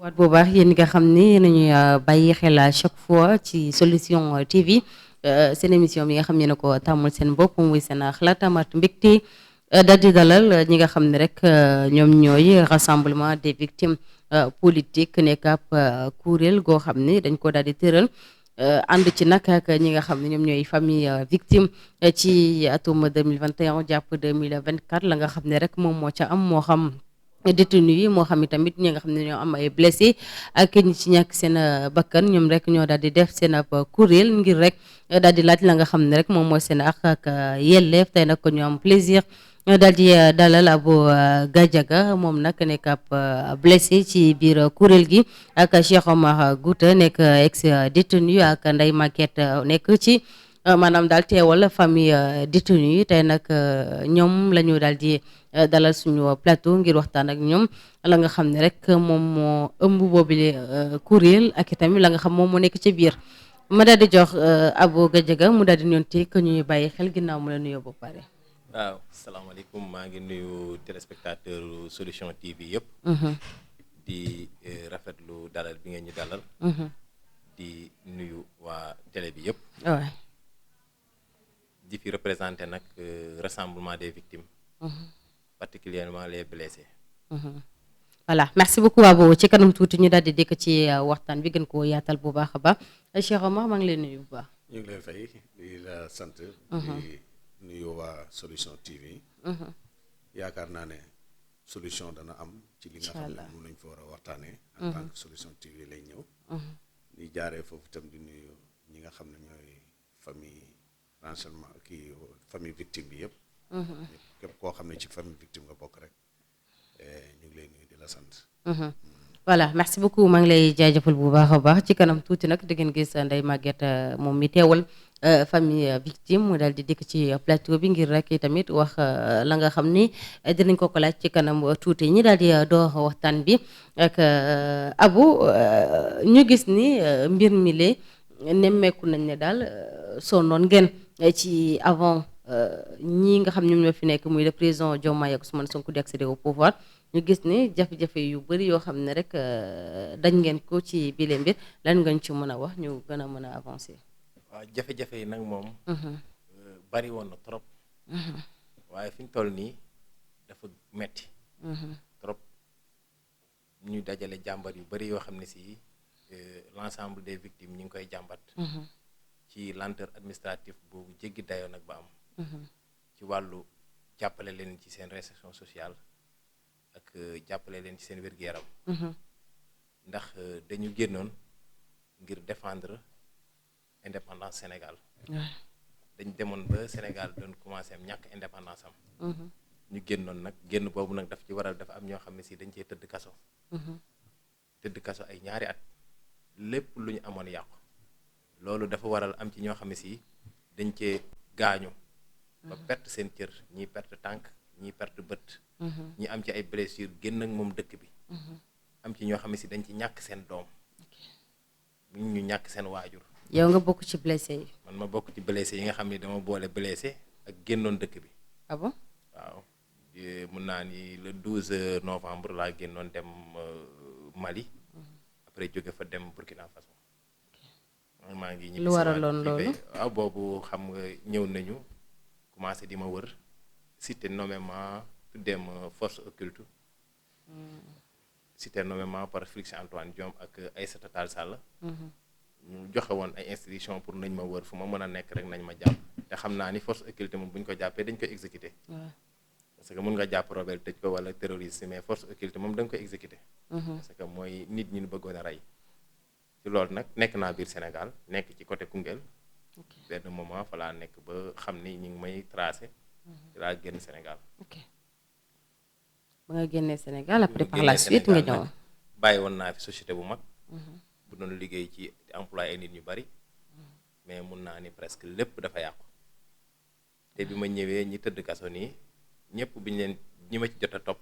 waat bu baax yéen ñi nga xam ni nañuy bàyyi xel à chaque fois ci solution TV seen émission bi nga xam ne na ko tàmmul seen bopp muy seen xalaat amaat mbégte daal di dalal ñi nga xam ne rek ñoom ñooy rassemblement des victimes politiques nekk ab kuréel goo xam ni dañ ko daal di tëral ànd ci nag ak ñi nga xam ne ñoom ñooy famille victime ci atum 2021 jàpp 2024 la nga xam ne rek moom moo ca am moo xam détenu yi moo xam tamit ñi nga xam ne ñoo am ay blessé ak ñi ci ñàkk seen bakkan ñoom rek ñoo daal di def seen ab kuréel ngir rek daal di laaj la nga xam ne rek moom mooy seen àq ak yelleef tey nag ko ñu am plaisir daal di dalal Abou Gadiaga moom nag nekk ab blessé ci biir kuréel gi ak Cheikh Omar Gouta nekk ex détenu ak Ndeye Maguette nekk ci maanaam daal teewal famille détenu yi tey nag ñoom la ñu daal di dalal suñu plateau ngir waxtaan ak ñoom la nga xam ne rek moom moo ëmb boobile kuréel ak itamit la nga xam moom moo nekk ci biir ma daal di jox Abou Gadiaga mu daal di ñëwanteeg que ñuy bàyyi xel ginnaaw mu la nuyoo ba pare. waaw salaamaaleykum maa ngi nuyu téléspectateur solution TV yëpp. di rafetlu dalal bi ngeen ñu dalal. di nuyu waa télé bi yëpp. waaw. di fi représenté nag rassemblement des victimes. particulièrement les blessés. voilà merci beaucoup Abou ci kanam tuuti ñu daal di dikk ci waxtaan bi gën koo yaatal bu baax a baax Cheikh Omar maa ngi lay nuyu bu baax. ñu ngi lay fay di la sant. di nuyu waa solution TV. yaakaar naa ne solution dana am. ci li nga xam ne moom lañ fa war a waxtaanee. en tant que solution TV lay ñëw. di jaaree foofu itam di nuyu ñi nga xam ne ñooy famille rassemblement famille victime bi yëpp. képp koo xam ne ci famille victime nga bokk rek ñu ngi lay nuyu di la sant. voilà merci beaucoup maa ngi lay jaajëfal bu baax a baax ci kanam tuuti nag di ngeen gis Ndeye Maguette moom mi teewal famille victime mu daal di dikk ci plateau bi ngir rek tamit wax la nga xam ni dinañ ko laaj ci kanam tuuti ñi daal di door waxtaan bi ak Abou ñu gis ni mbir mi le nemmeeku nañ ne daal sonnoon ngeen ci avant. ñii nga xam ñoom ñoo fi nekk muy le président Diomaye ak Ousmane Sonko di accéder au pouvoir ñu gis ni jafe-jafe yu bëri yoo xam ne rek dañ ngeen ko ci bile mbir lan ngañ ci mën a wax ñu gën a mën a avancer. waaw jafe-jafe yi nag moom. bari woon na trop. waaye fi ñu toll nii dafa metti trop ñu dajale jàmbat yu bëri yoo xam ne si l'ensemble des victimes ñu ngi koy jàmbat. ci lenteur administrative boobu jéggi dayoo nag ba am. ci wàllu jàppale leen ci seen réinsertion sociale ak jàppale leen ci seen wér-gu-yaram. ndax dañu génnoon ngir défendre indépendance Sénégal. dañu demoon ba Sénégal doon commencé am ñàkk indépendance am. ñu génnoon nag génn boobu nag daf ci waral dafa am ñoo xam ne si dañ cee tëdd kaso. tëdd kaso ay ñaari at lépp lu ñu amoon yàqu. loolu dafa waral am ci ñoo xam ne si dañ cee gaañu. ba perte seen cër ñii perte tànk ñii perte bët. ñi am ci ay blessures génn ak moom dëkk bi. am ci ñoo xam ne si dañ ci ñàkk seen doom. ñu ñàkk seen waajur. yow nga bokk ci blessé yi. man ma bokk ci blessé yi nga xam ne dama boole blessé ak génnoon dëkk bi. ah bon. waaw mun naa ni le 12 novembre laa génnoon dem Mali. après jóge fa dem Burkina Faso. maa ngi ñibbi lu waraloon loolu. waaw boobu xam nga ñëw nañu commencé di ma wër cité nommément tuddee ma force occulte. cité nommément par Félix Antoine Diome ak Aïssata Tall Sall. ñu joxe woon ay instructions pour nañ ma wër fu ma mën a nekk rek nañ ma jàpp te xam naa ni force occulte moom bu ñu ko jàppee dañ koy exécuter. parce que mun nga jàpp rebelle tëj ko wala terroriste mais force occulte moom da nga koy exécuter. parce que mooy nit ñi ñu bëggoon a rey. ci loolu nag nekk naa biir Sénégal nekk ci côté Koungheul. benn moment fa laa nekk ba xam ni ñu ngi may tracé. ci laa génn Sénégal. ok ba nga génnee Sénégal après par la suite nga ñëw. bàyyi woon naa fi société bu mag. bu doon liggéey ci emploi ay nit ñu bari. mais mun naa ni presque lépp dafa yàqu. te bi ma ñëwee ñi tëdd kaso nii ñëpp biñ leen ñi ma ci jot a topp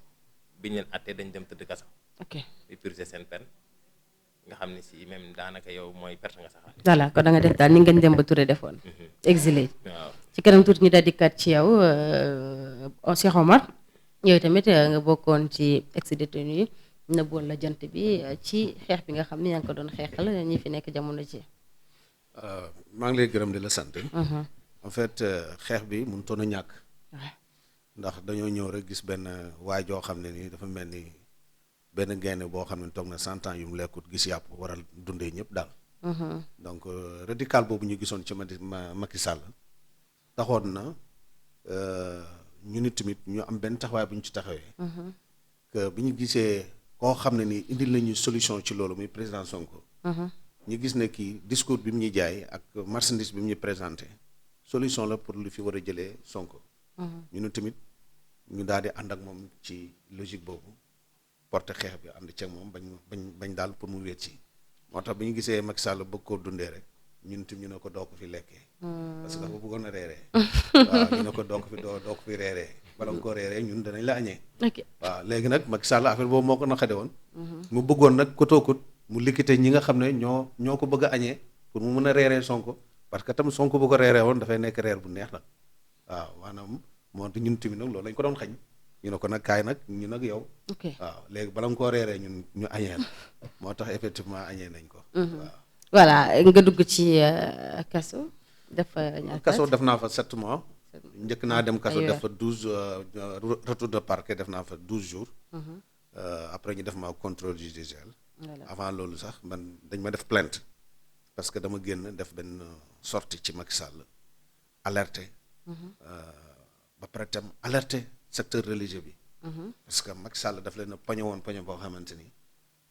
biñ leen attee dañ dem tëdd kaso. ok di purger seen peine. nga xam ne si même daanaka yow mooy perte nga sax. voilà kon da nga def daal ni ngeen dem ba Touré defoon. exilé. waaw ci kanam tuuti ñu daal di kat ci yow Cheikh Omar yow tamit nga bokkoon ci ex détenu yi nëbboon la jant bi ci xeex bi nga xam ne yaa ngi ko doon xeexal ñi fi nekk jamono ji. maa ngi lay gërëm di la sant. en fait xeex bi mënutoon a ñàkk. ndax dañoo ñëw rek gis benn waay joo xam ne nii dafa mel ni benn gaynde boo xam ne toog na 100 ans yu mu lekkut gis yàpp waral dundee ñëpp daal. donc radical boobu ñu gisoon ci Macky Sall taxoon na ñu ni tamit ñu am benn taxawaay bu ñu ci taxawee. que bi ñu gisee koo xam ne nii indil nañu solution ci loolu muy président Sonko. ñu gis ne kii discours bi mu ñuy jaay ak marchandise bi mu ñuy présenté solution la pour lu fi war a jëlee Sonko. ñu ne tamit ñu daal di ànd ak moom ci logique boobu porte xeex bi ànd ceeg moom bañ daal pour mu wéet ci moo tax bi ñu gisee Macky Sall bëgg koo dundee rek ñun tamit ñu ne ko doo ko fi lekkee. parce que dafa bëggoon a reeree. waaw ñu ne ko doo ko fi reeree bala nga koo reeree ñun danañ la añee. waaw léegi nag Macky Sall affaire boobu moo ko naqade woon. mu bëggoon nag kotookut mu liquité ñi nga xam ne ñoo ko bëgg a añee pour mu mën a reeree Sonko parce que tam Sonko bu ko reeree woon dafay nekk reer bu neex nag waaw maanaam moo tax ñun tamit nag loolu lañ ko doon xañ ñu ne ko nag kaay nag ñu nag yow. waaw léegi bala nga koo reeree ñun ñu añee la moo tax effectivement añee nañ ko. waaw voilà nga dugg ci kaso. kaso def naa fa 7 mois. njëkk naa dem kaso def fa 12 retour de parquet def naa fa 12 jours. après ñu def ma contrôle judiciaire. avant loolu sax man dañ ma def plainte parce que dama génn def benn sortie ci Macky Sall alerté. ba pare tam alerté secteur religieux bi. parce que Macky Sall daf leen a poñe woon poñe boo xamante ni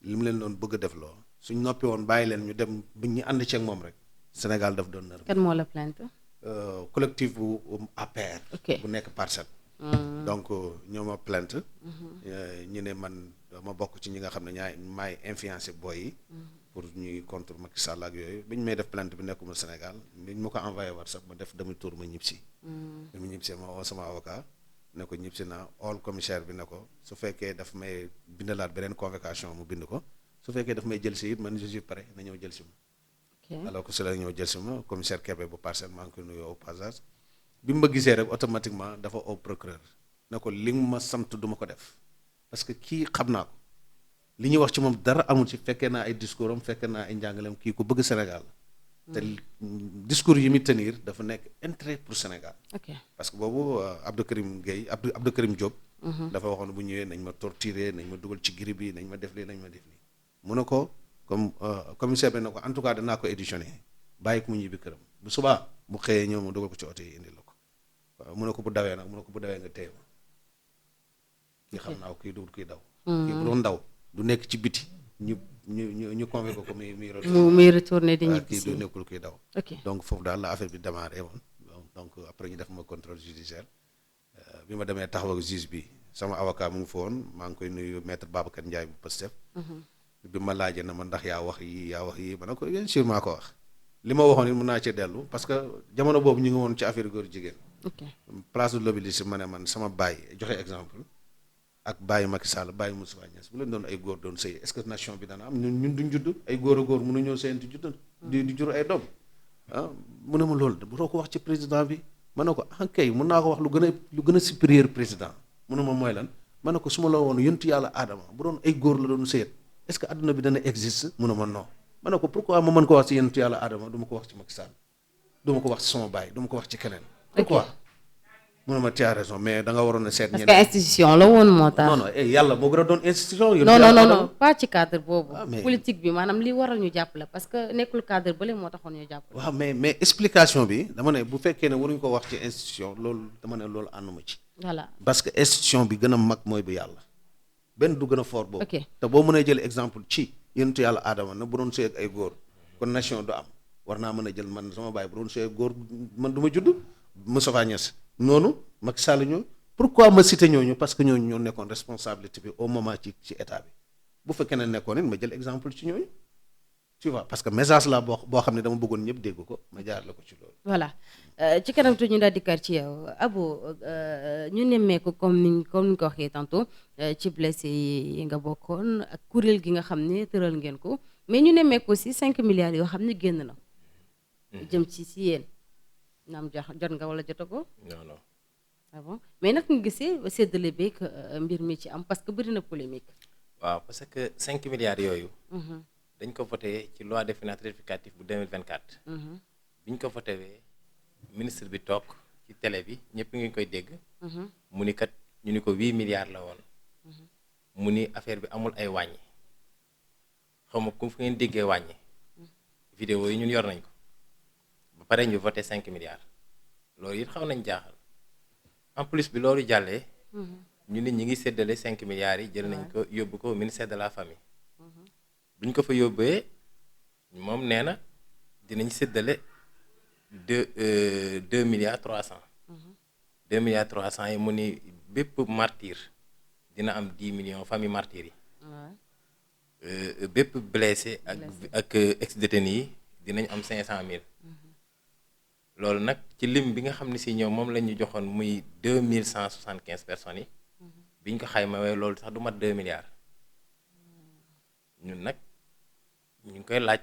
li mu leen doon bëgg a def loo suñ noppi woon bàyyi leen ñu dem bu ñu ànd ceeg moom rek Sénégal daf doon nar. kan moo la plainte. collectif bu APR. bu nekk Parcelles. donc ñoo ma plainte. ñu ne man ma bokk ci ñi nga xam ne maay influencé booy yi. pour ñuy contre Macky Sall ak yooyu bi ñu may def plainte bi nekkuma Sénégal bi ñu ma ko envoyé WhatsApp ma def demi tour ma ñibbisi. bi mu ñibbisee ma woo sama avocat ne ko ñibbisi naa all commissaire bi ne ko su fekkee daf may bindalaat beneen convocation mu bind ko su fekkee daf may jël si it man je suis prêt na ñëw jël si ma. alors que su la ñëw jël si ma commissaire Kébé bu Parcelles maa ngi koy nuyu au passage bi mu ma gisee rek automatiquement dafa au procureur ne ko li nga ma sant du ma ko def parce que kii xam naa ko li ñuy wax ci moom dara amul ci fekkee naa ay discours am fekkee naa ay njàngaleem kii ko bëgg Sénégal te discours yi muy tenir dafa nekk intérêt pour Sénégal. parce que boobu Abdou Karim Gueye Abdou Karim Diop. dafa waxoon bu ñëwee nañ ma torturer nañ ma dugal ci giri bi nañ ma def lii nañ ma def lii mu ne ko comme commissaire bi ne ko en tout cas danaa ko éditionné bàyyi ko mu ñibbi këram bu subaa bu xëyee ñëw ma dugal ko ci oto yi indi la ko waaw mu ne ko bu dawee nag mu ne ko bu dawee nga téye ma kii xam naa ko kii dugul kuy daw. kii bu doon daw du nekk ci biti ñu convoqué ko muy retourné di ñibbi kii du nekkul kuy daw. donc foofu daal la affaire bi démarré woon donc après ñu def ma contrôle judiciaire bi ma demee taxaw ak juge bi sama avocat mu ngi fa woon maa ngi koy nuyu maître Babacar Ndiaye bu Pastef. bi ma laajee na ma ndax yaa wax yi ma ne ko bien sûr maa ko wax li ma waxoon it mën naa ci dellu parce que jamono boobu ñu ngi woon ci affaire góor jigéen. place de l'Obélisque ma ne man sama baay joxe exemple ak bàyyi Macky Sall bàyyi Moustapha Niasse bu leen doon ay góor doon sëy est-ce que nation bi dana am ñun duñ judd ay góor a góor mënuñoo sëyante judd di jur ay doom mu ne ma loolu bu doo ko wax ci président bi ma ne ko kay mën naa ko wax lu gën a supérieur président mu ne ma mooy lan ma ne ko su ma la woon yontu yàlla aadama bu doon ay góor la doon sëyat est-ce que adduna bi dana existe mu ne ma non ma ne ko pourquoi ma mën ko wax ci yontu yàlla aadama du ma ko wax ci Macky Sall du ma ko wax ci sama baay du ma ko wax ci keneen pourquoi mu ne ma tu as raison mais da nga waroon a seet. parce que institution la woon moo tax. non yàlla moo gën a doon institution. non pas ci cadre boobu. politique bi maanaam li waral ñu jàpp la parce que nekkul cadre bële moo taxoon ñu jàpp la. waaw mais explication bi dama ne bu fekkee ne waruñu ko wax ci institution loolu dama ne loolu ànduma ci. voilà parce que institution bi gën a mag mooy bu yàlla benn du gën a fort boobu. te boo mënee jël exemple ci yonentu yàlla aadama na bu doon sëy ak ay góor kon nation du am war naa mën a jël man sama baay bu doon sëy ak góor man du ma judd Moustapha Niasse noonu Macky Sall ñoo pourquoi ma cité ñooñu parce que ñooñu ñoo nekkoon responsabilité bi au moment ci état bi bu fekkee ne nekkoon it ma jël exemple ci ñooñu tu vois parce que message la boo xam ne dama bëggoon ñëpp dégg ko ma jaar la ko ci loolu. voilà ci kanam tuuti ñu daal di kar ci yow Abo ñu nemmeeku comme ni ko waxee tantôt ci blessé yi nga bokkoon ak kuréel gi nga xam ne tëral ngeen ko mais ñu nemmeeku aussi 5 milliards yoo xam ne génn na. jëm ci si yéen. naam jot nga wala jotagoo. non. ah bon mais nag nga gisee séddale beeg mbir mi ci am parce que bëri na polémique. waaw parce que 5 milliards yooyu. dañ ko voté ci loi de finances rectificative bu 2024. biñ ko voté wee ministre bi toog ci télé bi ñëpp ngi koy dégg. mu ni kat ñu ni ko 8 milliards la woon. mu ni affaire bi amul ay wàññi xaw ma ku fu ngeen déggee wàññi. vidéo yi ñun yor nañ ko ba pare ñu voté 5 milliards loolu it xaw nañ jaaxal en plus bi loolu jàllee. ñu nit ñi ngi séddale 5 milliards yi jël nañ ko yóbbu ko au ministère de la famille. buñ ko fa yóbbee moom nee na dinañ séddale 2 milliards 300. 2 milliards 300 yi mu ni bépp martyr dina am 10 millions famille martyr yi. bépp blessé ak ex-détenu yi dinañ am 500 000. loolu nag ci lim bi nga xam ne si ñoom moom la ñu joxoon muy 2175 personnes yi. biñ ko xaymawee loolu sax du mat 2 milliards. ñun nag ñu ngi koy laaj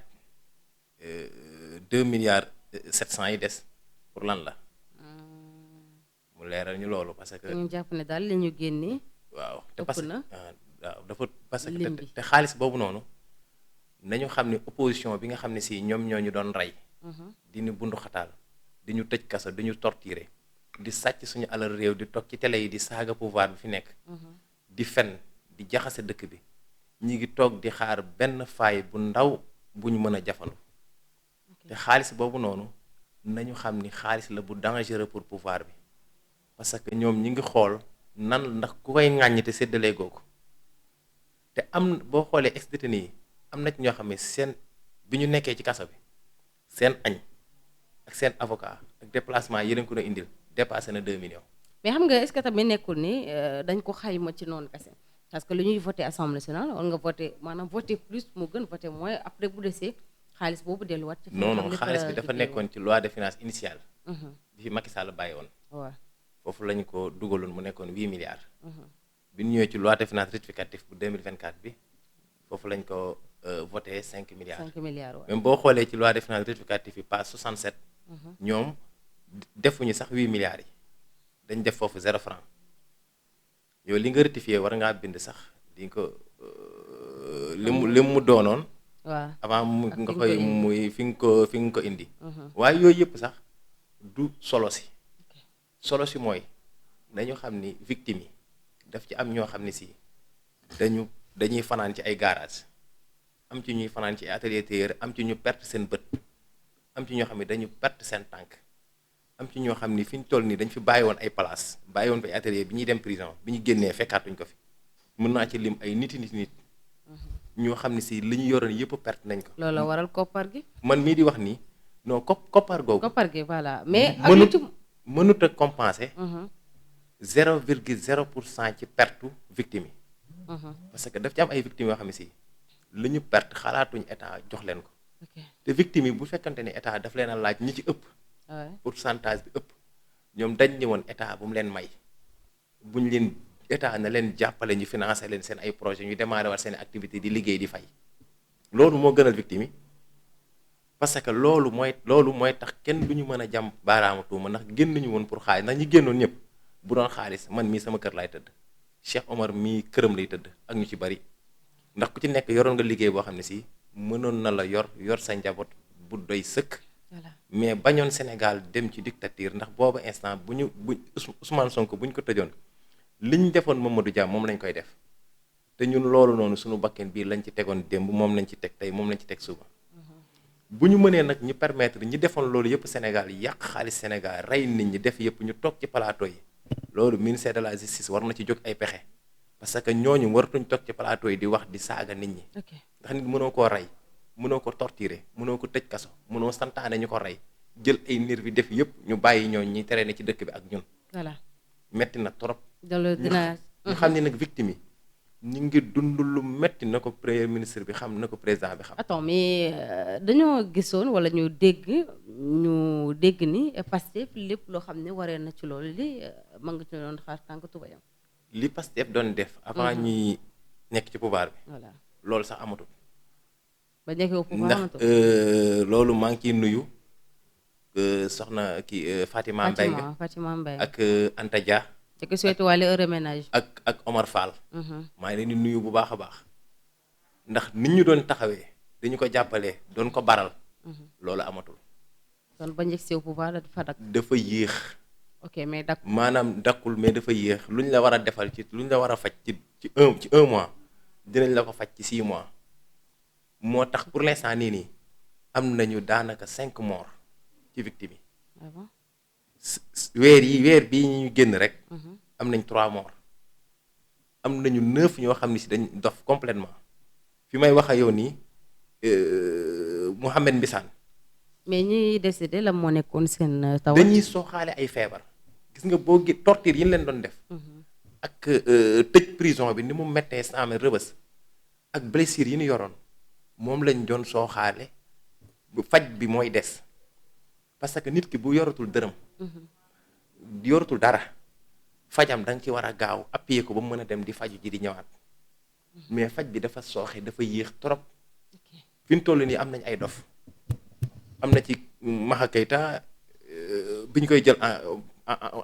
2 milliards 700 yi des pour lan la. mu leeral ñu loolu parce que. ñu jàpp ne daal li ñu génnee. waaw te parce que waaw dafa parce que lim bi te xaalis boobu noonu nañu xam ne opposition bi nga xam ne si ñoom ñoo ñu doon rey. di ñu bundu xataal di ñu tëj kaso di ñu torturer di sàcc suñu alal réew di toog ci télé yi di saaga pouvoir bi fi nekk. di fen di jaxase dëkk bi ñi ngi toog di xaar benn faay bu ndaw bu ñu mën a jafandu. te xaalis boobu noonu nañu xam ni xaalis la bu dangereux pour pouvoir bi parce que ñoom ñi ngi xool nan ndax ku koy ŋàññi te séddalee googu te am boo xoolee ex-détenu yi am na ci ñoo xam ne seen bi ñu nekkee ci kaso bi seen añ ak seen avocat ak déplacement yi leen ko doon indil dépassé na 2 millions. mais xam nga est-ce que tamit nekkul ni dañ ko xayma ci noonu kese parce que lu ñuy voté assemblée nationale war nga voté maanaam voté plus moo gën voté moins après bu desee xaalis boobu delluwaat. ci non xaalis bi dafa nekkoon ci loi de finances initiale. bi fi Macky Sall bàyyi woon. waaw foofu lañu ko dugaloon mu nekkoon 8 milliards. bi ñu ñëwee ci loi de finances rectificative bu 2024 bi foofu lañ ko voté 5 milliards. 5 milliards waaw même boo xoolee ci loi de finances rectificative bi page 67. ñoom defuñu sax 8 milliards yi dañ def foofu 0 franc yow li nga rectifié war ngaa bind sax di ko li mu doonoon. waaw avant mu nga koy muy fi nga ko indi. waaye yooyu yëpp sax du solo si mooy dañu xam ni victime yi daf ci am ñoo xam ne si dañuy fanaan ci ay garage am ci ñuy fanaan ci atelier tailleur am ci ñu perte seen bët am ci ñoo xam ne dañu perte seen tànk am ci ñoo xam ni fi ñu toll nii dañ fi bàyyi woon ay place bàyyi woon fi ay atelier bi ñuy dem prison bi ñu génnee fekkaatuñ ko fi mën naa ci lim ay nit ñoo xam ne si li ñu yoroon yëpp perte nañ ko. loolu waral koppar gi. man mii di wax nii non koppar googu. koppar gi voilà mais. mënut a compenser. 0,0% ci pertu victime yi. parce que daf ci am ay victimes yoo xam ne si li ñu perte xalaatuñ état jox leen ko. te victime yi bu fekkante ni état daf leen a laaj ñi ci ëpp. pourcentage bi ëpp ñoom dañ ñëwoon état bu mu leen may buñ leen. état na leen jàppale ñu financé leen seen ay projet ñu démarré war seen activité di liggéey di fay loolu moo gënal victime yi parce que loolu mooy tax kenn du ñu mën a jàmm baaraamu tuuma ndax génn ñu woon pour xaalis ndax ñi génnoon ñëpp bu doon xaalis man mii sama kër laay tëdd Cheikh Omar mii këram lay tëdd ak ñu ci bari ndax ku ci nekk yoroon nga liggéey boo xam ne si mënoon na la yor sa njaboot bu doy sëkk. mais bañoon Sénégal dem ci dictature ndax booba instant bu Ousmane Sonko bu ñu ko tëjoon. li ñu defoon Mamadou Dia moom lañ koy def te ñun loolu noonu suñu bakken bii lañ ci tegoon démb moom lañ ci teg tey moom lañ ci teg suba bu ñu mënee nag ñu permettre ñi defoon loolu yëpp Sénégal yàq xaalis Sénégal rey nit ñi def yëpp ñu toog ci plateau yi loolu ministère de la justice war na ci jóg ay pexe parce que ñooñu waratuñ toog ci plateau yi di wax di saaga nit ñi ndax nit mënoo koo rey mënoo ko torturer mënoo ko tëj kaso mënoo santaane ñu ko rey jël ay nervi def yëpp ñu bàyyi ñooñu ñi tere ne ci dëkk bi ak ñun metti na trop ñu xam ne nag victime yi ñu ngi dund lu metti na ko premier ministre bi xam na ko président bi xam. attends mais dañoo gisoon wala ñu dégg ni Pastef lépp loo xam ne waree na ci loolu li ma nga ci doon xaar tànk tubayam. li Pastef doon def avant ñuy nekk ci pouvoir bi. voilà loolu sax amatul. ba nekkee au pouvoir amatul ndax loolu maa ngi ciy nuyu soxna kii Fatima Mbengue ak Anta Dia. te ki souhaité waale heureux ménage. ak Omar Fall. maa ngi leen di nuyu bu baax a baax. ndax nit ñu doon taxawee dañu ko jàppalee doon ko baral loolu amatul. kon ba njëkk si au pouvoir dafa dakk. dafa yéex. ok mais dakk maanaam dakkul mais dafa yéex luñ la war a defal luñ la war a faj ci un mois dinañ la ko faj ci 6 mois moo tax pour l'instant nii am nañu daanaka 5 morts ci victime yi. weer bii ñu génn rek. am nañ 3 morts. am nañu 9 ñoo xam ne si dañ dof complètement fi may wax ak yow nii Mouhamed Mbissane. mais ñi décédé la moo nekkoon seen tawat. dañuy sooxaale ay feebar. gis nga boo gi torture yi ñu leen doon def. ak tëj prison bi ni mu méttee saame rëbës ak blessure yi ñu yoroon moom lañ doon sooxaale faj bi mooy des parce que nit ki bu yoratul dërëm. yoratul dara fajam da nga ci war a gaaw appuyer ko ba mu mën a dem di faju ji di ñëwaat mais faj bi dafa sooxe dafa yéex trop fi ñu toll nii am nañ ay dof am na ci Maxa Keita bi ñu koy jël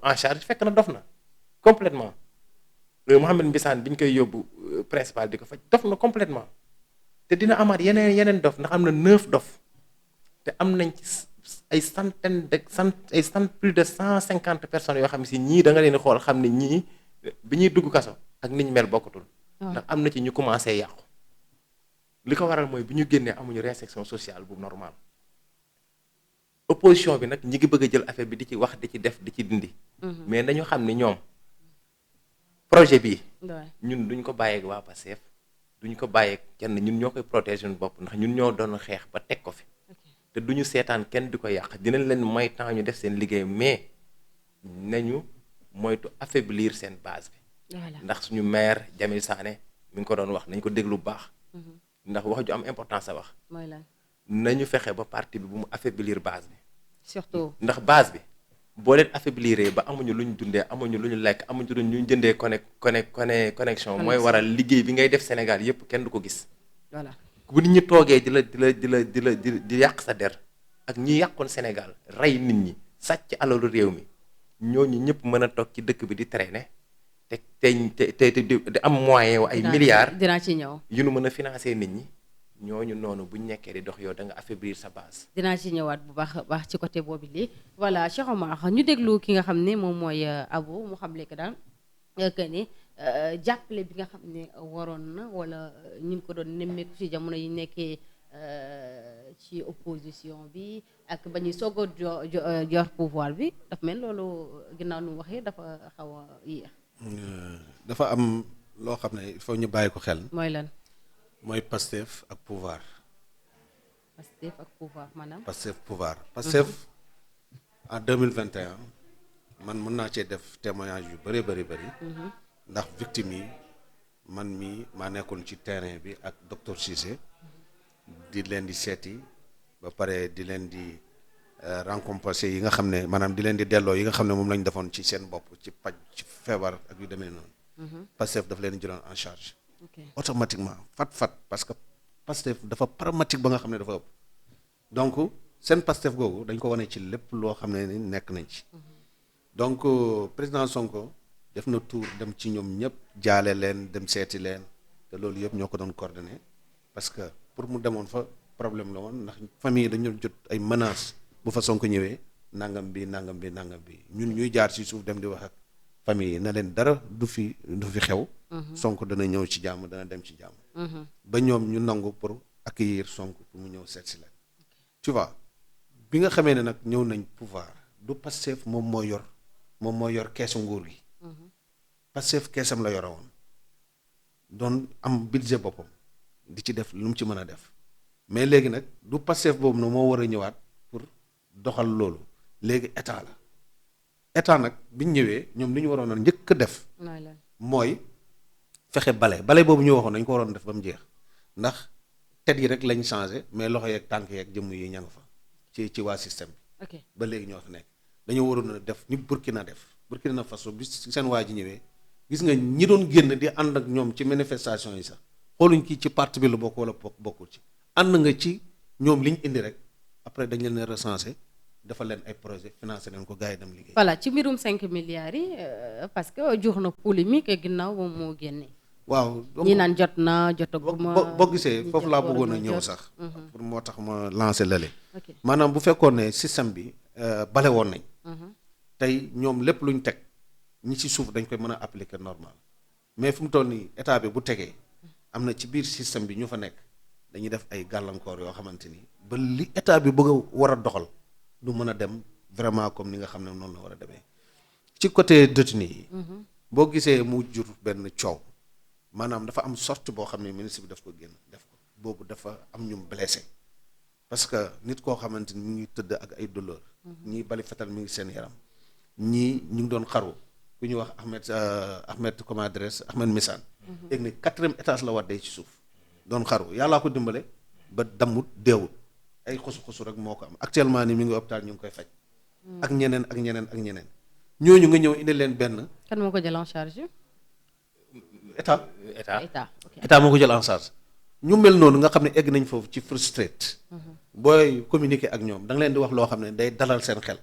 en charge fekk na dof na complètement Mouhamed Mbissane bi ñu koy yóbbu principal di ko faj dof na complètement te dina amaat yeneen dof ndax am na 9 dof te am nañ ci ay centaine de plus de 150 personnes yoo xam ne si ñii da nga leen xool xam ne ñii bi ñuy dugg kaso ak ni ñu mel bokkatul. ndax am na ci ñu commencé yàqu. li ko waral mooy bi ñu génnee amuñu réinsertion sociale bu normal opposition bi nag ñi ngi bëgg a jël affaire bi di ci wax di ci def di ci dindi. mais dañu xam ni ñoom projet bii. ñun duñ ko bàyyeeg waa Pastef duñ ko bàyyeeg kenn ñun ñoo koy protéger suñu bopp ndax ñun ñoo doon xeex ba teg ko fi. te duñu seetaan kenn di ko yàq dinañ leen may temps ñu def seen liggéey mais nañu moytu affaiblir seen base bi. ndax suñu maire Jamil Sané mi ngi ko doon wax nañ ko déglu bu baax. ndax wax ju am importance a wax. mooy lan nañu fexe ba parti bi bu mu affaiblir base bi. surtout ndax base bi boo leen affaibliree ba amuñu lu ñu dundee amuñu lu ñu lekk amuñu lu ñu jëndee connexion mooy waral liggéey bi ngay def Sénégal yépp kenn du ko gis. voilà. bu nit ñi toogee di yàq sa der ak ñi yàqoon Sénégal rey nit ñi sàcc alalu réew mi ñooñu ñëpp mën a toog ci dëkk bi di traîner te di am moyen ay milliards dinaa ci ñëw yu nu mën a financer nit ñi ñooñu noonu buñ nekkee di dox yow da nga affaiblir sa base. dinaa ci ñëwaat bu baax ci côté boobu lii voilà Cheikh Oumar ñu déglu ki nga xam ne moom mooy Abou mu xam lekk daal que ni jàppale bi nga xam ne waroon na wala ñu ngi ko doon nemmeeku ci jamono yi nekkee ci opposition bi ak ba ñuy soog a jor pouvoir bi dafa mel loolu ginnaaw lu mu waxee dafa xaw a yéex. dafa am loo xam ne il faut ñu bàyyi ko xel. mooy lan. mooy Pastef ak pouvoir. Pastef ak pouvoir maanaam. Pastef pouvoir Pastef en 2021 man mën naa cee def témoignage yu bëri. ndax victime yi man mii maa nekkoon ci terrain bi ak docteur Cissé di leen di seeti ba pare di leen di récompenser yi nga xam ne maanaam di leen di delloo yi nga xam ne moom lañ defoon ci seen bopp ci paj ci feebar ak yu demee noonu. Pastef daf leen jëloon en charge. automatiquement fat parce que Pastef dafa pragmatique ba nga xam ne dafa ëpp. donc seen Pastef googu dañ ko wane ci lépp loo xam ne ni nekk nañ ci. donc président Sonko. def na tour dem ci ñoom ñëpp jaale leen dem seeti leen te loolu yëpp ñoo ko doon coordonné parce que pour mu demoon fa problème la woon ndax famille dañu jot ay menaces bu fa Sonko ñëwee nangam bi ñun ñuy jaar ci suuf dem di wax ak famille yi na leen dara du fi xew. Sonko dana ñëw ci jàmm dana dem ci jàmm. ba ñoom ñu nangu pour accueillir Sonko pour mu ñëw seet si leen. tu vois bi nga xamee ne nag ñëw nañ pouvoir du Pastef moom moo yor keesu nguur gi. Pastef keesam la yore woon doon am budget boppam di ci def lu mu ci mën a def mais léegi nag du Pastef boobu nag moo war a ñëwaat pour doxal loolu léegi état la état nag bi ñu ñëwee ñoom li ñu waroon a njëkk a def. mooy fexe bale boobu ñu waxoon dañ ko waroon def ba mu jeex ndax tet yi rek lañ changé mais loxo yeeg tànk yeeg jëmm yi ña nga fa ci waa système bi. ba léegi ñoo fa nekk dañoo waroon a def ni Burkina Faso bi seen waa ji ñëwee. gis nga ñi doon génn di ànd ak ñoom ci manifestation yi sax xooluñ kii ci parti bi la bokk wala bokkul ci ànd nga ci ñoom liñ indi rek après dañ leen recensé dafa leen ay projet financé leen ko gars yi dem liggéey. voilà ci mbirum 5 milliards yi parce que jox na polémique ginnaaw moom moo génne. waaw donc ñi naan jot na jotaguma. boo gisee foofu laa bëggoon a ñëw sax. pour moo tax ma lancé lale. maanaam bu fekkoon ne système bi bale woon nañ. tey ñoom lépp luñ teg ñi ci suuf dañ koy mën a appliquer normal mais fu mu toll nii état bi bu tegee am na ci biir système bi ñu fa nekk dañuy def ay gàllankoor yoo xamante ni ba li état bi bëgg a war a doxal du mën a dem vraiment comme ni nga xam ne noonu la war a demee ci côté détenu yi. boo gisee mu jur benn coow maanaam dafa am sorte boo xam ne ministre bi daf ko génn def ko boobu dafa am ñum blessé parce que nit koo xamante ni mu ngi tëdd ak ay douleur ñii bali fetal mi ngi seen yaram ñii ñu ngi doon xaru ku ñuy wax Ahmed comment adresse Ahmed Missane yéeg ne 4e étage la waddee ci suuf doon xaru yàllaa ko dimbale ba dammut deewut ay xusu-xusu rek moo ko am actuellement ni mi ngi hôpital ñu ngi koy faj ak ñeneen ak ñeneen ak ñeneen ñooñu nga ñëw indi leen benn. kan moo ko jël en charge. état moo ko jël en charge ñu mel noonu nga xam ne egg nañ foofu ci frustrate booy communiquer ak ñoom da nga leen di wax loo xam ne day dalal seen xel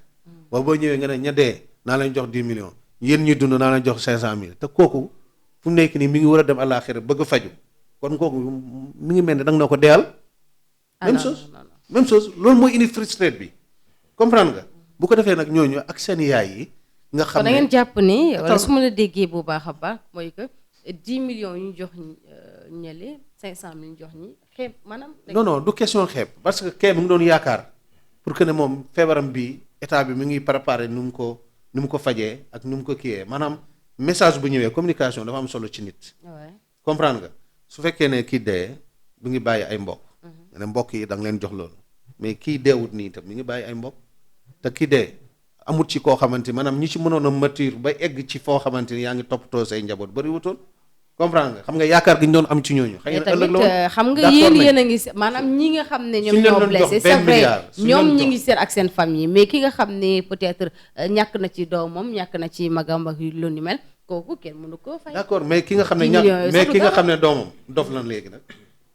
ba boo ñëwee nga ne ña dee naa leen jox 10 millions yéen ñuy dund naa leen jox 500,000 te kooku fu mu nekk nii mi ngi war a dem àllaaxira bëgg faju kon kooku mi ngi mel ne da nga na ko deyal. même chose loolu mooy indi frustrate bi comprendre nga bu ko defee nag ñooñu ak seen yaay yi. nga xam ne da ngeen jàpp ni wala su ma la déggee bu baax a baax mooy que 10 millions yu ñu jox ñële 500,000 jox ñi xeeb maanaam. non du question xeeb parce que kee mu ngi doon yaakaar pour que ne moom feebaram bi état bi mi ngi préparé nu mu ko fajee ak nu mu ko kiiyee maanaam message bu ñëwee communication dafa am solo ci nit. comprendre nga su fekkee ne kii dee mi ngi bàyyi ay mbokk. nga ne mbokk yi da nga leen jox loolu mais kii deewut nii itam mi ngi bàyyi ay mbokk te kii dee. amut ci koo xamante maanaam ñi ci mënoon a mature ba egg ci foo xamante ni yaa ngi toppatoo say njaboot bari wutoon comprendre nga xam nga yaakaar gi ñu doon am ci ñooñu. xëy na ëllëg la woon xam nga yéen a ngi maanaam ñi nga xam ne ñoom ñoo blessé c'est vrai ñoom ñi ngi seen ak seen famille mais ki nga xam ne peut-être ñàkk na ci doomam ñàkk na ci magam ak lu ni mel kooku kenn mënu koo fay. d'accord mais ki nga xam ne mais ki nga xam ne doomam dof lan léegi nag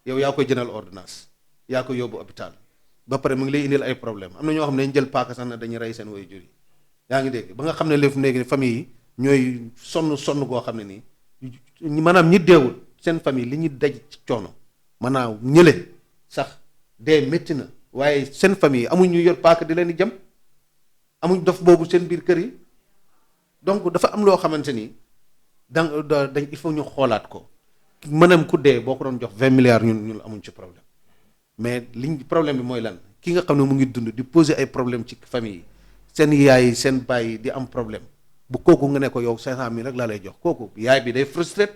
yow yaa koy jëndal ordonnance yaa koy yóbbu hôpital ba pare mu ngi lay indil ay problème am na ñoo xam ne dañu jël paaka sax na dañuy rey seen waajur yi yaa ngi dégg ba nga xam ne léegi léegi famille yi ñooy sonn goo xam ne nii maanaam ñi deewul seen famille li ñuy daj ci coono maanaam ñële sax dee métti na waaye seen famille amuñ ñu yor paaka di leen di jëm amuñ dof boobu seen biir kër yi donc dafa am loo xamante ni dañ il faut ñu xoolaat ko maanaam ku dee boo ko doon jox 20 milliards ñun amuñ ci problème mais problème bi mooy lan ki nga xam ne mu ngi dund di poser ay problème ci famille yi seen yaay yi seen baay yi di am problème bu kooku nga ne ko yow 500,000 rek laa lay jox kooku yaay bi day frustré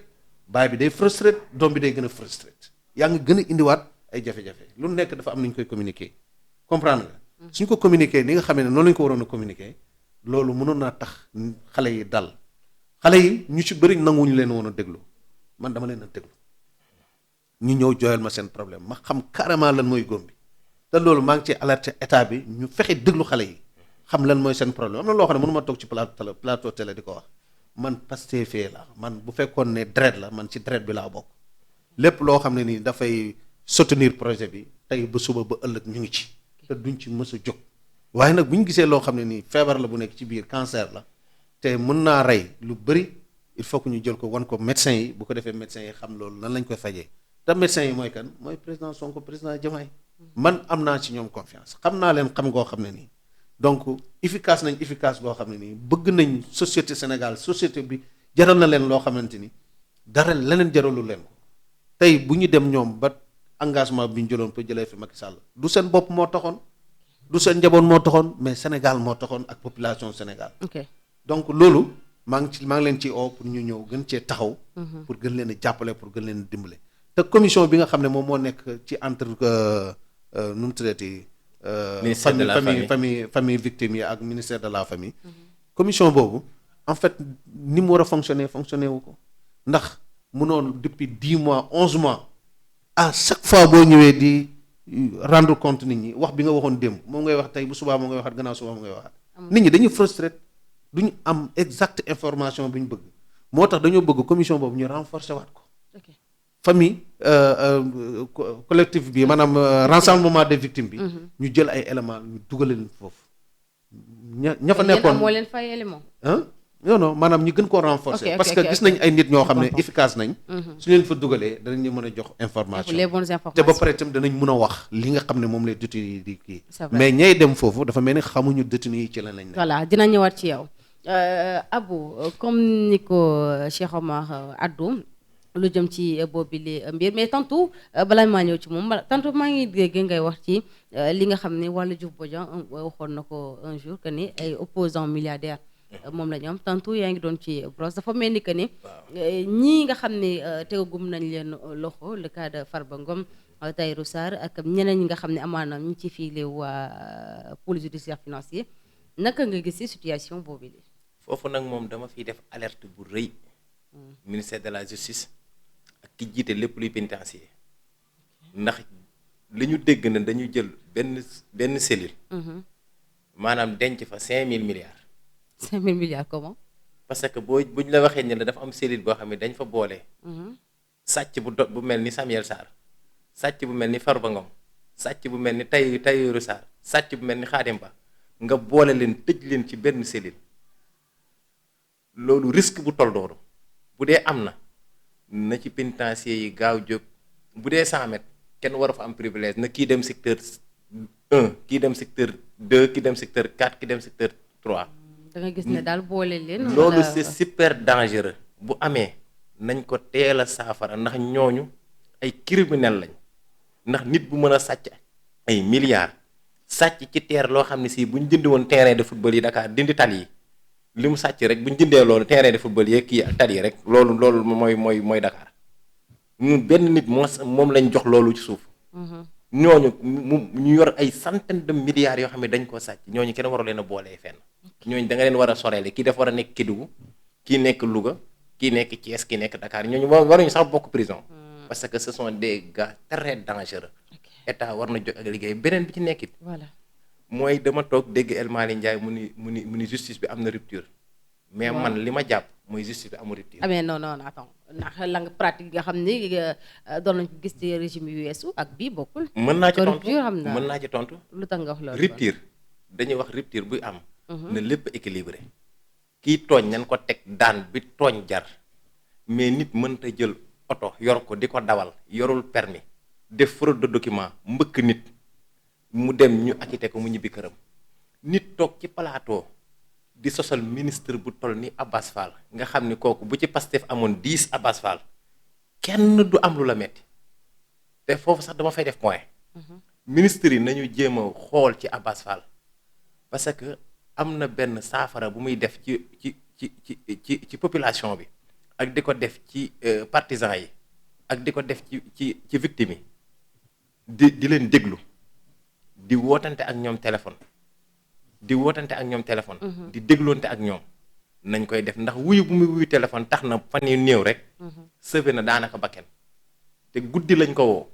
baay bi day frustré doom bi day gën a frustré yaa ngi gën a indiwaat ay jafe-jafe lu nekk dafa am nu ñu koy communiquer comprendre nga suñ ko communiquer ni nga xamee ne noonu la ñu ko waroon a communiquer loolu mënoon naa tax xale yi dal xale yi ñu ci bëri nanguwuñu leen woon a déglu man dama leen a déglu ñu ñëw jooyal ma seen problème ma xam carrément lan mooy góom bi te loolu maa ngi ci alerté état bi ñu fexe déglu xale yi xam lan mooy seen problème am na loo xam ne mënu ma toog ci plateau télé di ko wax man Pastef la man bu fekkoon ne deret la man ci deret bi laa bokk lépp loo xam ne nii dafay soutenir projet bi tey ba suba ba ëllëg ñu ngi ci te duñ ci mës a jóg waaye nag bu ñu gisee loo xam ne nii feebar la bu nekk ci biir cancer la te mën naa rey lu bëri il faut que ñu jël ko wan ko médecin yi bu ko defee médecin yi xam loolu nan lañ koy fajee te médecin yi mooy kan mooy président Sonko président Diomaye man am naa ci ñoom confiance xam naa leen xam ngoo xam ne nii donc efficace goo xam ne nii bëgg nañ société Sénégal société bi jaral na leen loo xamante ni dara leneen jaralu leen ko tey bu ñu dem ñoom ba engagement bi ñu jëloon pour jëlee fi Macky Sall du seen bopp moo taxoon du seen njaboot moo taxoon mais Sénégal moo taxoon ak population Sénégal. ok donc loolu maa ngi leen ci oo pour ñu ñëw gën cee taxaw. pour gën leen a jàppale pour gën leen a dimbale. te commission bi nga xam ne moom moo nekk ci entre nu mu tuddati. ministère de la famille victime yi ak ministère de la famille. commission boobu en fait ni mu war a fonctionner wu ko ndax mënoon depuis 10 mois 11 mois à chaque fois boo ñëwee di rendre compte nit ñi wax bi nga waxoon démb moom ngay wax tey bu subaa moom ngay waxaat gannaaw subaa moom ngay waxaat. nit ñi dañuy frustré duñu am exacte information bi ñu bëgg moo tax dañoo bëgg commission boobu ñu renforcer waat ko. famille collectif bi maanaam rassemblement des victimes bi. ñu jël ay éléments ñu dugal leen foofu. ña fa nekkoon moo leen fay élément. non maanaam ñu gën koo renforcer. parce que gis nañ ay nit ñoo xam ne efficace nañ. su leen fa dugalee danañ mën a jox information. les bonnes informations te ba pare itam danañ mën a wax li nga xam ne moom lay détenu yi di kii. mais ñay dem foofu dafa mel ni xamuñu détenu yi ci lan lañ ne. voilà dina ñëwaat ci yow Abou comme ni ko Cheikh Omar addu lu jëm ci boobu li mbir mais tantôt balaa maa ñëw ci moom tantôt maa ngi dégg ngay wax ci li nga xam ne wàllu Diouf Bodian waxoon na ko un jour que ni ay opposants milliardaires moom la ñu am tantôt yaa ngi doon ci brosse dafa mel ni que ni ñii nga xam ne tegagum nañ leen loxo le cas de Farba Ngom Tahirou Sarr ak ñeneen ñi nga xam ne amaana ñu ci fiile waa pôle judiciaire financier naka nga gisee situation boobu li foofu nag moom dama fiy def alerte bu rëy ministère de la justice ak ki jiite lépp luy pénitencier ndax li ñu dégg na dañu jël benn cellule maanaam denc fa 5000 milliards 5000 milliards comment parce que buñ la waxee ne la dafa am cellule boo xam ne dañ fa boole sàcc bu mel ni Samuel Sarr sàcc bu mel ni Farba Ngom sàcc bu mel ni Tahirou Sarr sàcc bu mel ni Khadim Ba nga boole leen tëj leen ci benn cellule loolu risque bu toll doonu bu dee am na ci pénitencier yi gaaw jóg bu dee 100 mètres kenn war a fa am privilège na kii dem secteur 1 kii dem secteur 2 kii dem secteur 4 kii dem secteur 3. da nga gis ne daal boole leen. loolu c'est super dangereux. bu amee nañ ko teel a saafara ndax ñooñu ay criminel lañ ndax nit bu mën a sàcc ay milliards sàcc ci terre loo xam ne si bu ñu jëndi woon terrain de football yi Dakar dindi tali yi. li mu sàcc rek bu ñu jëndee loolu terrain de football yeeg kii tali yi rek loolu mooy Dakar ñun benn nit moom lañ jox loolu ci suuf. ñooñu ñu yor ay centaine de milliards yoo xam ne dañ koo sàcc ñooñu kenn waru leen a boolee fenn. ñooñu da nga leen war a soreele kii dafa war a nekk Kédougou kii nekk Louga kii nekk Thiès kii nekk Dakar ñooñu waruñu sax bokk prison. parce que ce sont des gars très dangereux. état war na jóg ak liggéey beneen bi ci nekkit. voilà. mooy dama toog dégg El Malick Ndiaye mu ni justice bi am na rupture. mais man li ma jàpp mooy justice bi amul rupture. ah mais non attends ndax la nga pratique nga xam ni doon nañ ko gis ci régime yu weesu ak bii bokkul. mën naa ci tontu lu tax nga wax loolu. rupture dañuy wax rupture buy am. na lépp équilibré. kii tooñ nañ ko teg daan bi tooñ jar mais nit mënta jël oto yor ko di ko dawal yorul permis def fraude de document mbëkk nit. mu dem ñu acquitté ko mu ñibbi këram nit toog ci plateau di sosal ministre bu toll ni Abbas Fall nga xam ni kooku bu ci Pastef amoon 10 Abbas Fall kenn du am lu la metti te foofu sax dama fay def point ministre yi nañu jéem a xool ci Abbas Fall parce que am na benn saafara bu muy def ci population bi ak di ko def ci partisans yi ak di ko def ci victime yi di leen déglu di wootante ak ñoom téléphone di dégloonte ak ñoom nañ koy def ndax wuyu bu muy wuyu téléphone tax na fan yu néew rek sauvé na daanaka bakken te guddi lañ ko woo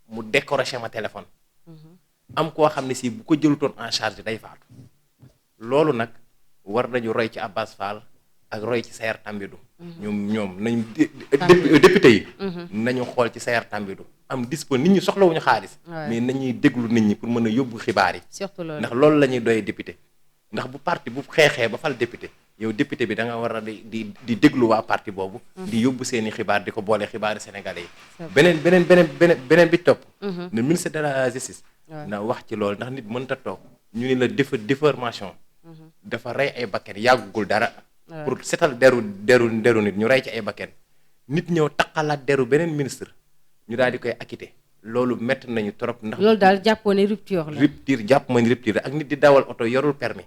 mu décroché ma téléphone am koo xam ne si bu ko jëlutoon en charge day faatu loolu nag war nañu roy ci Abbas Fall ak roy ci Sayer Tambidou ñoom nañu député yi nañu xool ci Sayer Tambidou am dispo nit ñi soxlawuñu xaalis mais nañuy déglu nit ñi pour mën a yóbbu xibaar yi surtout loolu ndax loolu la ñuy doyee député ndax bu parti bu xeexee ba fal député yow député bi da nga war a di déglu waa parti boobu di yóbbu seeni xibaar di ko boole xibaari sénégalais yi beneen bi topp le ministre de la justice na wax ci loolu ndax nit mënta toog ñu ni la diffamation dafa rey ay bakken yàggul dara pour setal deru nit ñu rey ci ay bakken nit ñëw taqalaat deru beneen ministre ñu daal di koy acquitté loolu métti nañu trop ndax loolu daal jàppoo ne rupture la jàpp ma ni rupture ak nit di dawal oto yorul permis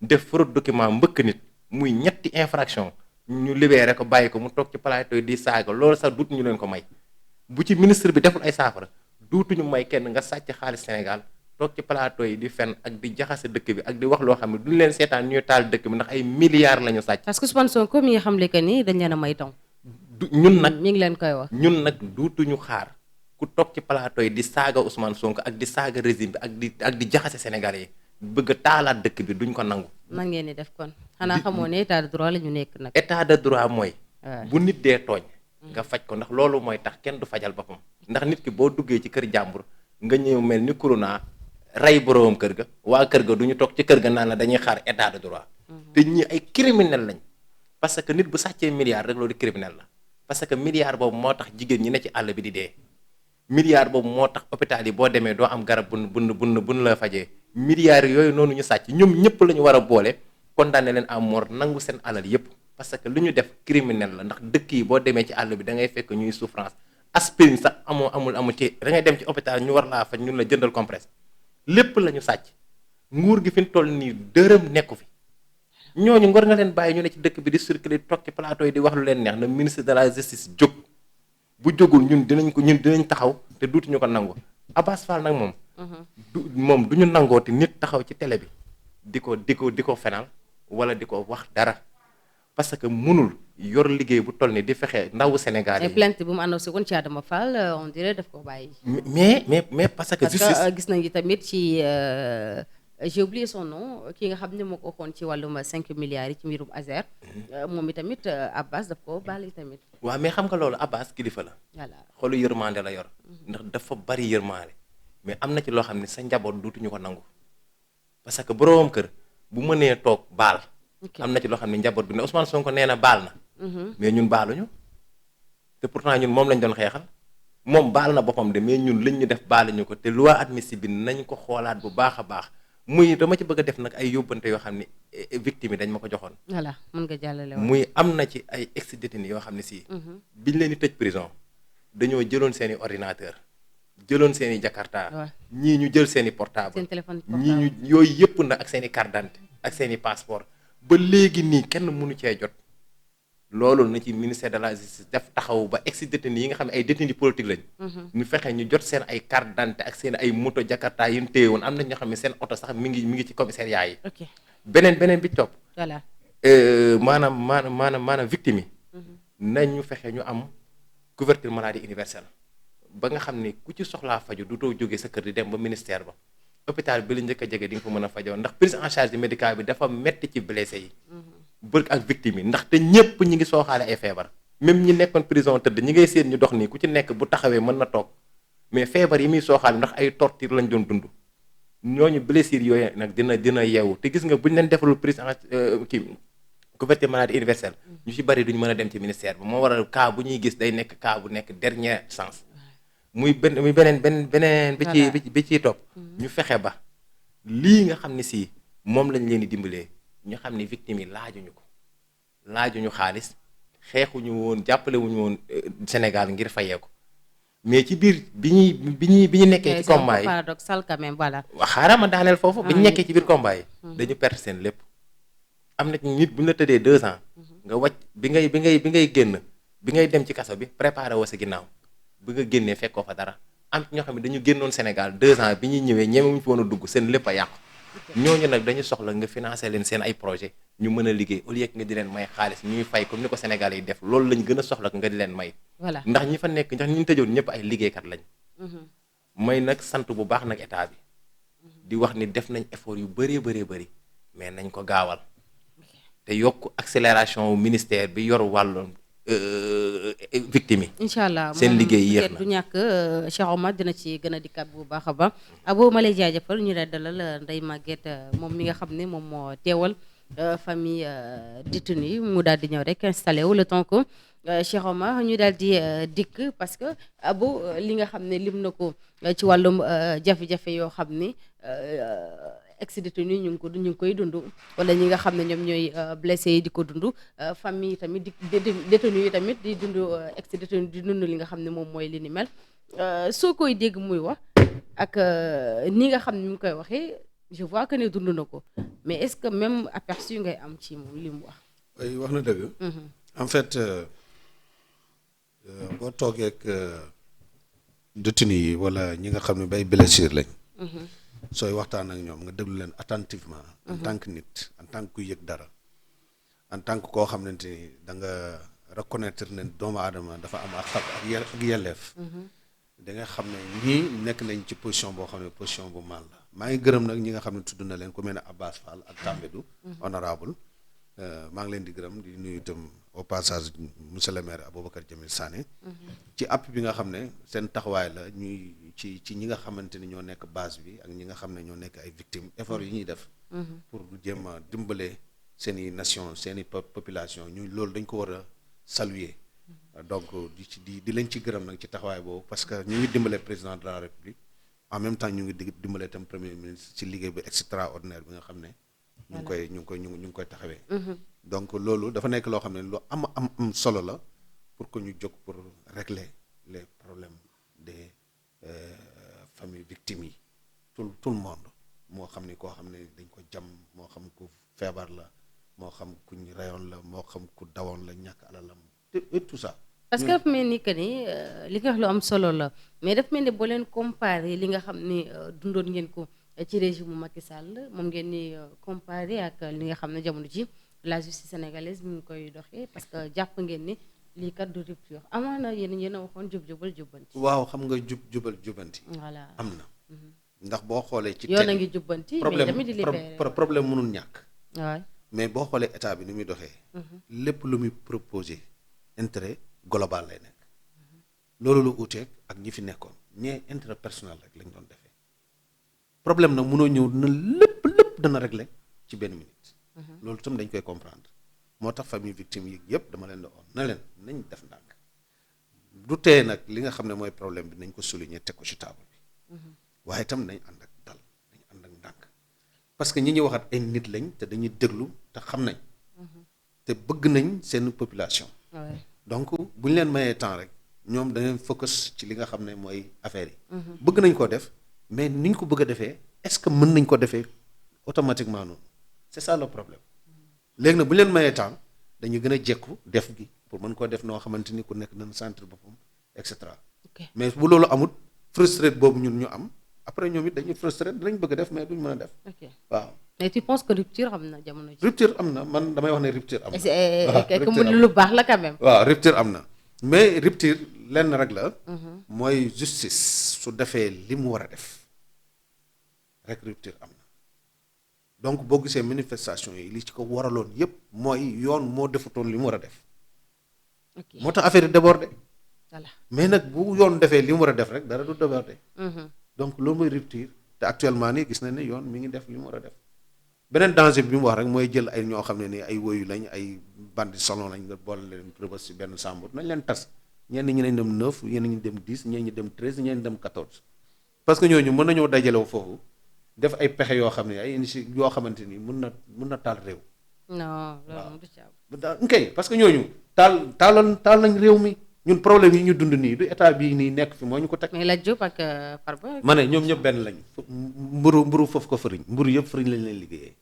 def fraude document mbëkk nit muy ñetti infraction ñu libéré ko bàyyi ko mu toog ci plateau di saaga loolu sax duutuñu leen ko may bu ci ministre bi deful ay saafara duutuñu may kenn nga sàcc xaalis Sénégal toog ci plateau yi di fen ak di jaxase dëkk bi ak di wax loo xam ne duñ leen seetaan ñuy taal dëkk bi ndax ay milliards la ñu sàcc. parce que Ousmane Sonko mi nga xam le que ni dañ leen a may temps. ñun nag mi ngi leen koy wax. ñun nag duutuñu xaar ku toog ci plateau yi di saaga Ousmane Sonko ak di saaga régime bi ak di jaxase Sénégalais yi bëgg a taalaat dëkk bi duñ ko nangu. nan ngeen di def kon xanaa xamoo ne état de droit la ñu nekk nag. état de droit mooy. bu nit dee tooñ. nga faj ko ndax loolu mooy tax kenn du fajal boppam ndax nit ki boo duggee ci kër jàmbur nga ñëw mel ni corona rey boroom kër ga waa kër ga du ñu toog ci kër ga naan la dañuy xaar état de droit te ñi ay criminel lañ parce que nit bu sàccee milliard rek loolu criminel la parce que milliard boobu moo tax jigéen ñi ne ci àll bi di dee milliard boobu moo tax hôpital yi boo demee doo am garab bun la fajee milliards yooyu noonu ñu sàcc ñoom ñëpp la ñu war a boole condamné leen à mort nangu seen alal yëpp parce que lu ñu def criminel la ndax dëkk yi boo demee ci àll bi da ngay fekk ñuy souffrance aspirine sax amul ci da ngay dem ci hôpital ñu war laa faj ñun la jëndal compresse lépp la ñu sàcc nguur gi fi mu toll nii dërëm nekku fi ñooñu ngor nga leen bàyyi ñu ne ci dëkk bi di circuler toog ci plateau yi di wax lu leen neex na ministre de la justice jóg bu jógul ñun dinañ taxaw te duutuñu ko nangu Abass Fall nag moom du ñu nangooti nit taxaw ci télé bi di ko fenal wala di ko wax dara parce que mënul yor liggéey bu toll ni di fexe ndawu Sénégal yi. plainte bu mu annoncé woon ci Adama Fall on dirait daf ko bàyyi. mais parce que justice gis nañu tamit ci j'ai oublié son nom ki nga xam ne moo ko waxoon ci wàllum 5 milliards yi ci mbirum Azer. moom itamit Abass daf ko bàyyi tamit. waaw mais xam nga loolu Abass kilifa la. voilà xolu yërmande la yor. ndax dafa bari yërmande. mais am na ci loo xam ne sa njaboot duutuñu ko nangu parce que boroom kër bu mënee toog baal. am na ci loo xam ne njaboot bi ne Ousmane Sonko nee na baal na. mais ñun baaluñu te pourtant ñun moom lañ doon xeexal moom baal na boppam de mais ñun liñ ñu def baaluñu ko te loi admissible bi nañ ko xoolaat bu baax a baax muy dama ci bëgg a def nag ay yóbbante yoo xam ne victime yi dañ ma ko joxoon. voilà mën nga jàllale muy am na ci ay ex-détenus yoo xam ne si. biñ leen di tëj prison dañoo jëloon seen i ordinateur jëloon seen i jakarta ñii ñu jël seen i portable seen téléphone ñii ñu yooyu yëpp nag ak seen i carte d'identité ak seen i passeport ba léegi nii kenn mënu cee jot loolu na ci ministère de la justice def taxaw ba ex-détenus yi nga xam ne ay détenus politique lañ ñu fexe ñu jot seen ay carte d'identité ak seen ay moto jakarta yu ñu téye woon am na ñoo xam ne seen oto sax mi ngi ci commissariat yi beneen bi topp voilà maanaam victime yi nañ ñu fexe ñu am couverture maladie universelle ba nga xam ne ku ci soxlaa faju du too jógee sa kër di dem ba ministère ba hôpital bi la njëkk a jege di nga fa mën a fajoo ndax prise en charge médicale bi dafa metti ci blessé yi bërk ak victime yi ndax te ñépp ñi ngi sooxaale ay feebar même ñi nekkoon prison tëdd ñi ngay seen ñu dox nii ku ci nekk bu taxawee mën na toog mais feebar yi muy sooxaale ndax ay torture lañ doon dund ñooñu blessure yooyu nag dina yeewu te gis nga buñ leen defalul prise en couverture maladie universelle ñu ci bari duñu mën a dem ci ministère bi moo waral cas bu ñuy gis day nekk cas bu nekk dernier chance muy beneen bi ciy topp ñu fexe ba lii nga xam ne si moom lañ leen di dimbalee ñu xam ne victime yi laajuñu xaalis xeexuñu woon jàppalewuñu woon Sénégal ngir fayee ko mais ci biir bi ñu nekkee ci combat yi paradoxal quand même voilà xaaral ma daaneel foofu bi ñu nekkee ci biir combat yi dañu perte seen lépp am na nit bu ñu la tëddee 2 ans nga wàcc bi ngay génn bi ngay dem ci kaso bi préparé woo sa ginnaaw bi nga génnee fekkoo fa dara am ci ñoo xam ne dañu génnoon Sénégal 2 ans bi ñuy ñëwee ñemewuñu fi woon a dugg seen lépp a yàqu ñooñu nag dañu soxla nga financer leen seen ay projet ñu mën a liggéey au lieu que nga di leen may xaalis ñuy fay comme ni ko Sénégal yi def loolu lañ gën a soxla nga di leen may voilà ndax ñi fa nekk ndax ñi ñu tëjoon ñëpp ay liggéeykat lañ may nag sant bu baax nag état bi di wax ni def nañ effort yu bëree bëri mais nañ ko gaawal te yokk accélération ministère bi yor wàllu victime yi. incha allah seen liggéey yéex na du ñàkk Cheikh Omar dina ci gën a dikkaat bu baax a baax Abo ma lay jaajëfal ñu lay dalal Ndeye Maguette moom mi nga xam ne moom moo teewal famille détenue yi mu daal di ñëw rek installé wu le temps que Cheikh Omar ñu daal di dikk parce que Abo li nga xam ne lim na ko ci wàllum jafe-jafe yoo xam ni ex-détenu ñu ngi koy dund wala ñi nga xam ne ñoom ñooy blessé yi di ko dund famille tamit di détenu yi tamit di dund ex-détenu di dund li nga xam ne moom mooy li ni mel soo koy dégg muy wax ak ni nga xam ne mi ngi koy waxee je vois que ne dund na ko mais est-ce que même aperçu ngay am ci moom li mu wax. oui wax na dëgg. en fait boo toogee ak détenu yi wala ñi nga xam ne bay blessure lañ. sooy waxtaan ak ñoom nga déglu leen attentivement en tant que nit en tant que kuy yëg dara en tant que koo xamante ni da nga reconnaître ne doomu aadama dafa am ak yelleef da nga xam ne ñii nekk nañ ci position boo xam ne position bu mal la maa ngi gërëm nag ñi nga xam ne tudd na leen ku mel ne Abass Fall ak Tambédou honorable maa ngi leen di gërëm di nuyu itam au passage monsieur le maire Aboubacar Jamil Sané ci app bi nga xam ne seen taxawaay la ñuy ci ñi nga xamante ni ñoo nekk base bi ak ñi nga xam ne ñoo nekk ay victimes effort yi ñuy def pour jéem a dimbale seeni nation seeni population ñu loolu dañ ko war a saluer donc di leen ci gërëm nag ci taxawaay boobu parce que ñu ngi dimbale président de la république en même temps ñu ngi dimbale itam premier ministre ci liggéey bu extraordinaire bi nga xam ne ñu ngi koy taxawee donc loolu dafa nekk loo xam ne lu am solo la pour que ñu jóg pour régler les problèmes des familles victimes yi tout le monde moo xam ni koo xam ne dañ ko jam moo xam ku feebar la moo xam ku ñu reyoon la moo xam ku dawoon la ñàkk alalam et tout ça. parce que dafa mel ni que ni li nga wax lu am solo la mais dafa mel ni boo leen comparé li nga xam ni dundoon ngeen ko ci régime mu Macky Sall moom ngeen ni comparé ak li nga xam ne jamono ji la justice sénégalaise mi ngi koy doxee parce que jàpp ngeen ni lii kat du rupture amaana yéen a waxoon jubal jubbanti. waaw xam nga jubal jubbanti. voilà am na. ndax boo xoolee ci yoon a ngi jubbanti mais tamit di libéré problème mënul ñàkk. waaw mais boo xoolee état bi ni muy doxee. lépp lu muy proposé intérêt global lay nekk. loolu lu uuteeg ak ñi fi nekkoon ñee intérêt personnel rek lañ doon defee problème nag mënoo ñëw na lépp dana régler ci benn minute. loolu tam dañ koy comprendre moo tax famille victime yi yëpp dama leen di on na leen nañ def ndànk du tee nag li nga xam ne mooy problème bi nañ ko souligner teg ko ci table bi. waaye itam nañ ànd ak dal nañ ànd ak ndànk parce que ñi ñuy waxat ay nit lañ te dañuy déglu te xam nañ te bëgg nañ seen population donc bu ñu leen mayee temps rek ñoom dañu focus ci li nga xam ne mooy affaire yi bëgg nañ koo def mais ni ñu ko bëgg a defee est-ce que mën nañ ko defee automatiquement noonu c'est ça le problème léegi nag bu ñu leen mayee temps dañu gën a jekku def gi pour mën koo def noo xamante ni ku nekk nañ centre boppam et cetera mais bu loolu amut frustré boobu ñun ñu am après ñoom it dañuy frustré dinañ bëgg a def mais duñ mën a def. waaw mais tu penses que rupture am na jamono ji. rupture am na man damay wax ne rupture am na. waaw lu baax la quand même. waaw rupture am na mais rupture lenn rek la. mooy justice su defee li mu war a def rek rupture am na donc boo gisee manifestation yi li ci ko waraloon yépp mooy yoon moo defutoon li mu war a def. moo tax affaire yi débordé. voilà mais nag bu yoon defee li mu war a def rek dara du débordé. donc loolu mooy rupture te actuellement nii gis nañ ne yoon mi ngi def li mu war a def beneen danger bi mu wax rek mooy jël ay ñoo xam ne ni ay woyu lañ ay bandi salon lañ nga boole leen rëbës ci benn sàmbur nañ leen tas ñenn ñi nañ dem 9 ñenn ñi dem 10 ñenn ñi dem 13 ñenn ñi dem 14 parce que ñooñu mën nañoo dajalew foofu def ay pexe yoo xam ne ay initiative yoo xamante ni mën na taal réew. non loolu du ci am. waaw ok parce que ñooñu taal nañ réew mi. ñun problème yi ñu dund nii du état bii nii nekk fi moo ñu ko teg. mais la Diop ak Farba. ma ne ñoom ñëpp benn lañ mburu foofu ko fëriñ mburu yëpp fëriñ lañ leen liggéeyee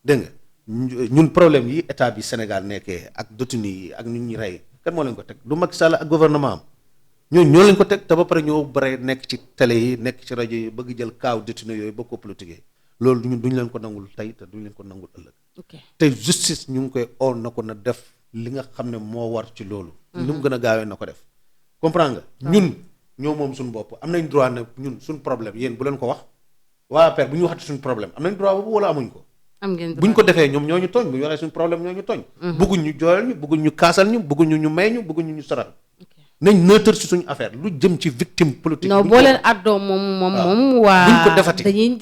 dégg nga ñun problème yi état bi Sénégal nekkee ak détenu yi ak ñu rey kan moo leen ko teg du Macky Sall ak gouvernement am ñoo leen ko teg te ba pare ñoo bare nekk ci télé yi nekk ci rajo yi bëgg jël kaaw détenu yooyu ba ko politiquer loolu ñun duñu leen ko nangul tey te duñu leen ko nangul ëllëg. te justice ñu ngi koy oon na ko na def li nga xam ne moo war ci loolu. lu mu gën a gaawee na ko def. comprendre nga ñun ñoo moom suñu bopp am nañ droit ne ñun suñu problème yéen bu leen ko wax waa père bu ñu waxati suñu problème am nañ droit boobu wala amuñ ko. am ngeen droit bu ñu ko defee ñoom ñoo ñu tooñ bu ñu waxee suñu problème ñoo ñu tooñ. bëgguñ ñu jooyal ñu bëgguñ ñu kaasal ñu bëgguñ ñu may ñu bëgguñ ñu soral. nañ neutre ci suñu affaire lu jëm ci victime politique. non boo leen addoo moom waa buñ ko defati dañuy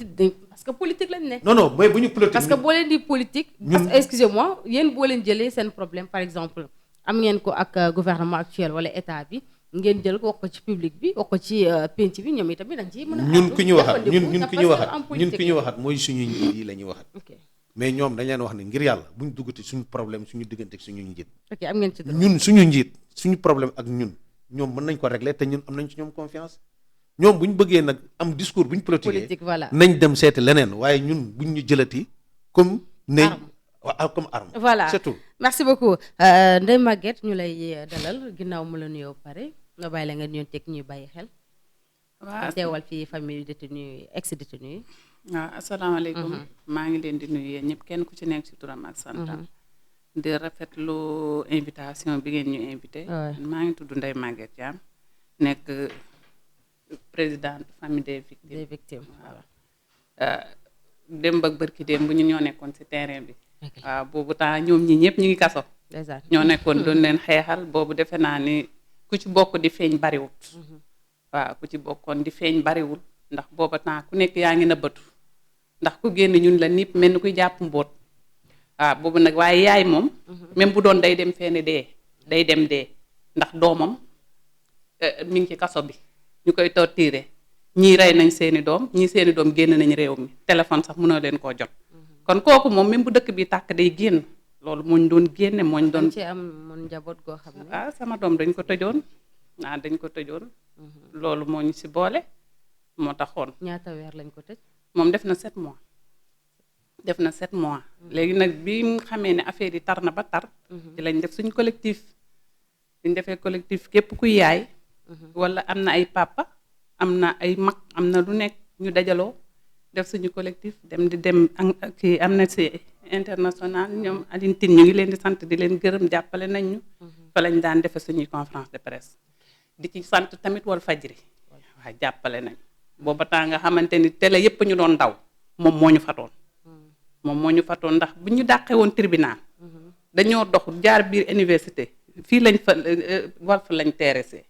parce que politique lañ nekk. non mooy bu ñu politique. parce que boo leen di politique. parce que excusez-moi yéen boo leen jëlee seen problème par exemple am ngeen ko ak gouvernement actuel wala état bi ngeen jël ko wax ko ci public bi wax ko ci penc bi ñoom itamit dañ ciy mën a. ñun ku ñu waxat mooy suñu njiit yi la ñuy waxat. mais ñoom dañ leen wax ne ngir yàlla buñ duggati suñu problème suñu diggante ak suñu njiit. ok am ngeen ci droit ñun suñu njiit suñu problème ak ñun ñoom mën nañ ko régler te ñun am nañ ci ñoom confiance ñoom bu ñu bëggee nag am discours bu ñu politique voilà nañ dem seeti leneen waaye ñun buñ ñu jëlati comme nañ waaw comme arme voilà c'est tout. merci beaucoup Ndeye Maguette ñu lay dalal ginnaaw mu la nuyoo pare nga bàyyi la nga nuyoon teg ñuy bàyyi xel. waaw teewal fii famille détenu ex détenu yi. waaw asalaamaaleykum. maa ngi leen di nuyu yéen ñëpp kenn ku ci nekk ci turam ak santam. di rafetlu invitation bi ngeen ñu invité. maa ngi tudd Ndeye Maguette Thiam nekk présidente famille des victimes. waaw démb ak bërki démb bu ñu ñoo nekkoon ci terrain bi. waaw boobu temps ñoom ñi ñëpp ñu ngi kaso. ñoo nekkoon doon leen xeexal boobu defe naa ni ku ci bokk di feeñ bariwul. waaw ku ci bokkoon di feeñ bariwul ndax booba temps ku nekk yaa ngi nëbbatu ndax ku génn ñun la nipp mel ni kuy jàpp mbóot waaw boobu nag waaye yaay moom même bu doon day dem fenn day dem dee ndax doomam mi ngi ci kaso bi ñu koy torturer ñii rey nañ seeni doom ñii seeni doom génn nañ réew mi téléphone sax mënoo leen koo jot kon kooku moom même bu dëkk bi tàkk day génn loolu mooñ doon génne mooñ doon ci am mon njaboot goo xam ne sama doom dañ ko tëjoon dañ ko tëjoon loolu moo ñu si boole moo taxoon ñaata weer lañ ko tëj moom def na 7 mois léegi nag bi mu xamee ne affaire yi tar na ba tar ci lañ def suñu collectif suñ defee collectif képp kuy yaay wala am na ay papa am na ay mag am na lu nekk ñu dajaloo def suñu collectif dem kii Amnesty International ñoom Alioune Tine ñu ngi leen di sant di leen gërëm jàppale nañ ñu fa lañ daan defe suñuy conférence de presse di ci sant tamit Walfadjri waaw jàppale nañ booba temps nga xamante ni télé yépp ñu doon daw moom moo ñu fatoon ndax bu ñu dàqee woon tribunal dañoo dox jaar biir université fii lañ fa Walf lañ teeresee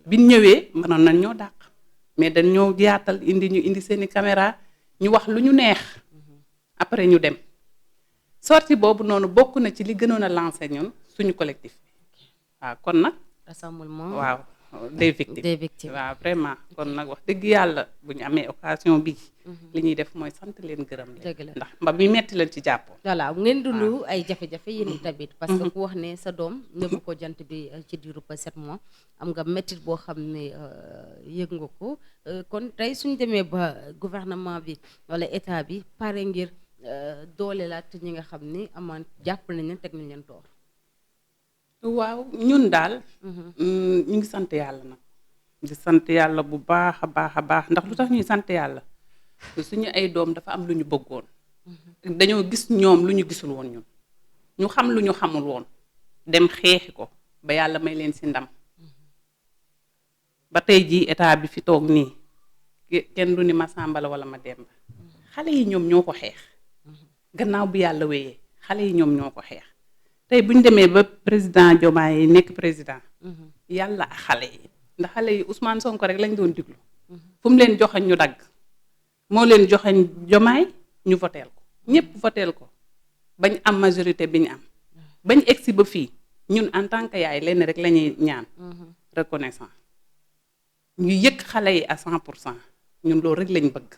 bi ñëwee mënoon nañ ñoo dàq mais dañ ñoo yaatal indi seeni caméra ñu wax lu ñu neex après ñu dem sortie boobu noonu bokk na ci li gënoon a lancé ñun suñu collectif bi waaw kon nag rassemblement waaw des victimes waaw vraiment kon nag wax dëgg yàlla bu ñu amee occasion bi li ñuy def mooy sant leen gërëm leen ndax mba mi metti leen ci jàppoo voilà ngeen dund ay jafe-jafe yéen tamit parce que ku wax ne sa doom nëbbu ko jant bi ci diiru 7 mois am nga mettit boo xam ne yëg nga ko kon tey suñ demee ba gouvernement bi wala état bi pare ngir doole laat ñi nga xam ni amaan jàpp nañ leen teg nañ leen toor waaw ñun daal ñu ngi sant yàlla nag di sant yàlla bu baax a baax ndax lu tax ñuy sant yàlla suñu ay doom dafa am lu ñu bëggoon dañoo gis ñoom lu ñu gisul woon ñun ñu xam lu ñu xamul woon dem xeexi ko ba yàlla may leen ci ndam ba tey jii état bi fi toog nii kenn du ni ma Samba la wala ma Demba xale yi ñoom ñoo ko xeex gannaaw bi yàlla wéyee xale yi ñoom ñoo ko xeex tey bu ñu demee ba président Diomaye yi nekk président yàlla ak xale yi ndax xale yi Ousmane Sonko rek lañ doon diglu fu mu leen joxañ ñu dagg moo leen joxañ Diomaye ñu voteel ko ñëpp voteel ko bañ am majorité bi ñu am bañ egsi ba fii ñun en tant que yaay lenn rek la ñuy ñaan reconnaissant ñu yëg xale yi à 100% ñun loolu rek lañ bëgg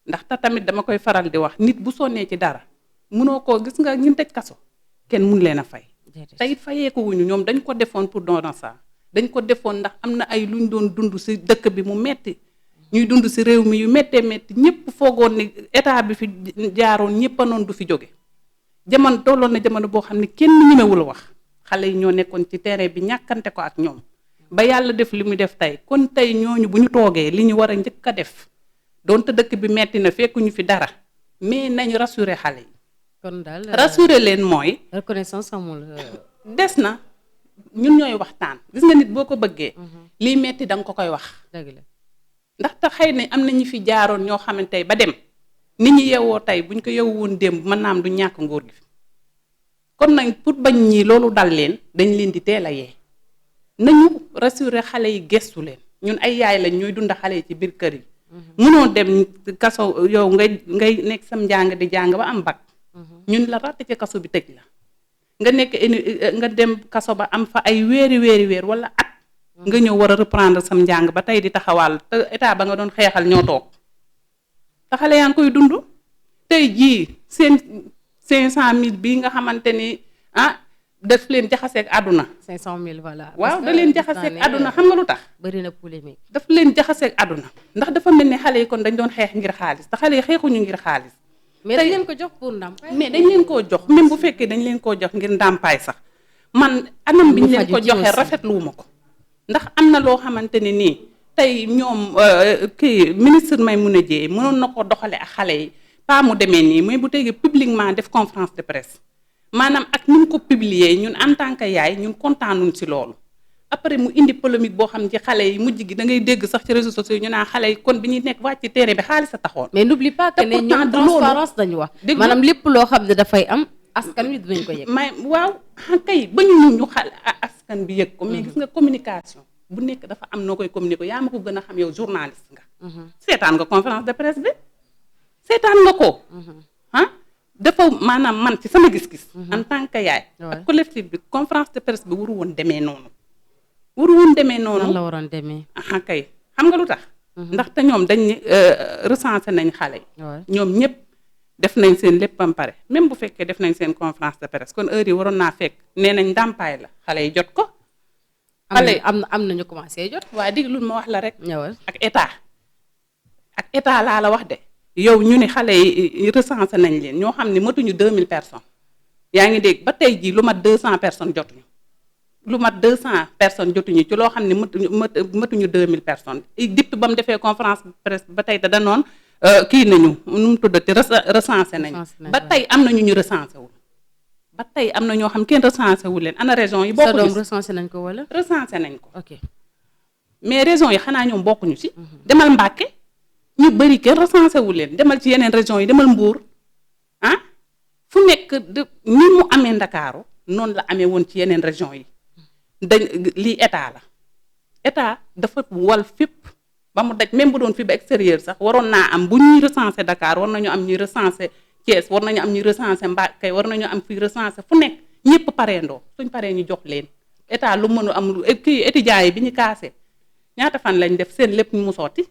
ndax te tamit dama koy faral di wax nit bu sonnee ci dara munoo koo gis nga ñun tëj kaso kenn mun leen a fay tey fayeeku wuñu ñoom dañ ko defoon pour don ça dañ ko defoon ndax am na ay luñ doon dund ci dëkk bi mu metti ñuy dund ci réew mi yu méttee métti ñëpp foogoon ni état bi fi jaaroon ñëpp a noonu du fi jóge jamono tolloon na jamono boo xam ne kenn ñemewul wax xale yi ñoo nekkoon ci terrain bi ñàkkante ko ak ñoom ba yàlla def li mu def tey kon tey ñooñu bu ñu toogee li ñu war a njëkk a def doonte dëkk bi metti na fekkuñu fi dara mais nañu rassurer xale yi kon daal rassurer leen mooy reconnaissance amul des na ñun ñooy waxtaan gis nga nit boo ko bëggee lii metti da nga ko koy wax dëgg la ndaxte xëy na am na ñu fi jaaroon ñoo xamante ba dem nit ñi yeewoo tey buñ ko yeewu woon démb mën naa am du ñàkk nguur gi kon nag pour bañ ñii loolu dal leen dañ leen di teel a yee nañu rassurer xale yi gestu leen ñun ay yaay lañ ñooy dunda xale yi ci biir kër yi mënoo dem kaso yow ngay nekk sam njàng di jàng ba am bac ñun la ratt ci kaso bi tëj la nga nekk nga dem kaso ba am fa ay weer wala at nga ñëw war a reprendre sam njàng ba tey di taxawal te état ba nga doon xeexal ñoo toog te xale yaa ngi koy dund tey jii seen 500,000 bii nga xamante ni daf leen jaxaseeg àdduna 500,000 voilà waaw da leen jaxaseeg àdduna xam nga lu tax bëri na polémique daf leen jaxaseeg àdduna ndax dafa mel ni xale yi kon dañ doon xeex ngir xaalis te xale yi xeexuñu ngir xaalis mais dañ leen ko jox pour ndàmpaay mais dañ leen koo jox même bu fekkee dañ leen koo jox ngir ndàmpaay sax man anam bi ñu leen ko joxee rafetluwuma ko ndax am na loo xamante ne nii tey ñoom kii ministre Maimouna Dièye mënoon na ko doxale ak xale yi pas mu demee nii mais bu tegee publiquement def conférence de presse maanaam ak ni mu ko publier ñun en tant que yaay ñun kontaanuñ ci loolu après mu indi polémique boo xam ci xale yi mujj gi da ngay dégg sax ci réseaux sociaux yi ñu naan xale yi kon bi ñuy nekk wàcc ci terrain bi xaalis a taxoon. mais n'oublie pas que ne ñoom transparence dañu wax maanaam lépp loo xam ne dafay am askan wi dinañ ko yëg. mais waaw kay ba ñu xal askan bi yëg ko mais gis nga communication bu nekk dafa am noo koy communiquer yaa ma ko gën a xam yow journaliste nga. seetaan nga conférence de presse bi seetaan nga ko. dafa maanaam man ci sama gis-gis. en tant que yaay. ak collectif bi conférence de presse bi waru woon demee noonu. waru woon demee noonu. nan la waroon demee. kay xam nga lu tax. ndaxte ñoom dañ ni recensé nañ xale yi. ñoom ñëpp def nañ seen léppam pare même bu fekkee def nañ seen conférence de presse kon heure yi waroon naa fekk nee nañ ndàmpaay la xale yi jot ko. xale yi am na ñu commencé jot. waaye diglu ma wax la rek. ñëwal ak état laa la wax de. yow ñu ne xale yi recensé nañ leen ñoo xam ne matuñu 2000 personnes yaa ngi dégg ba tey jii lu mat 200 personnes jotuñu lu mat 200 personnes jotuñu ci loo xam ne matuñu 2000 personnes depuis ba mu defee conférence presse ba tey da noon kii nañu nu mu tuddati recensé nañ ba tey am na ñu recensé wul ba tey am na ñoo xam kenn recensé wul leen ana région yi bokkuñu sa doom recensé nañ ko wala recensé nañ ko ok mais région yi xanaa ñoom bokkuñu ci demal Mbàkke ñu bëri kenn recensé wu leen demal ci yeneen régions yi demal Mbuur fu nekk ni mu amee Ndakaaru noonu la amee woon ci yeneen régions yi lii état la état dafa wal fépp ba mu daj même bu doon fi ba extérieur sax waroon naa am bu ñuy recensé Dakar war nañu am ñuy recensé Thiès war nañu am ñuy recensé Mbacké war nañu am fii recensé fu nekk ñëpp pareendoo suñ paree ñu jox leen état lu mënu am kii étudiants yi bi ñu kaasee ñaata fan lañ def seen lépp mu sotti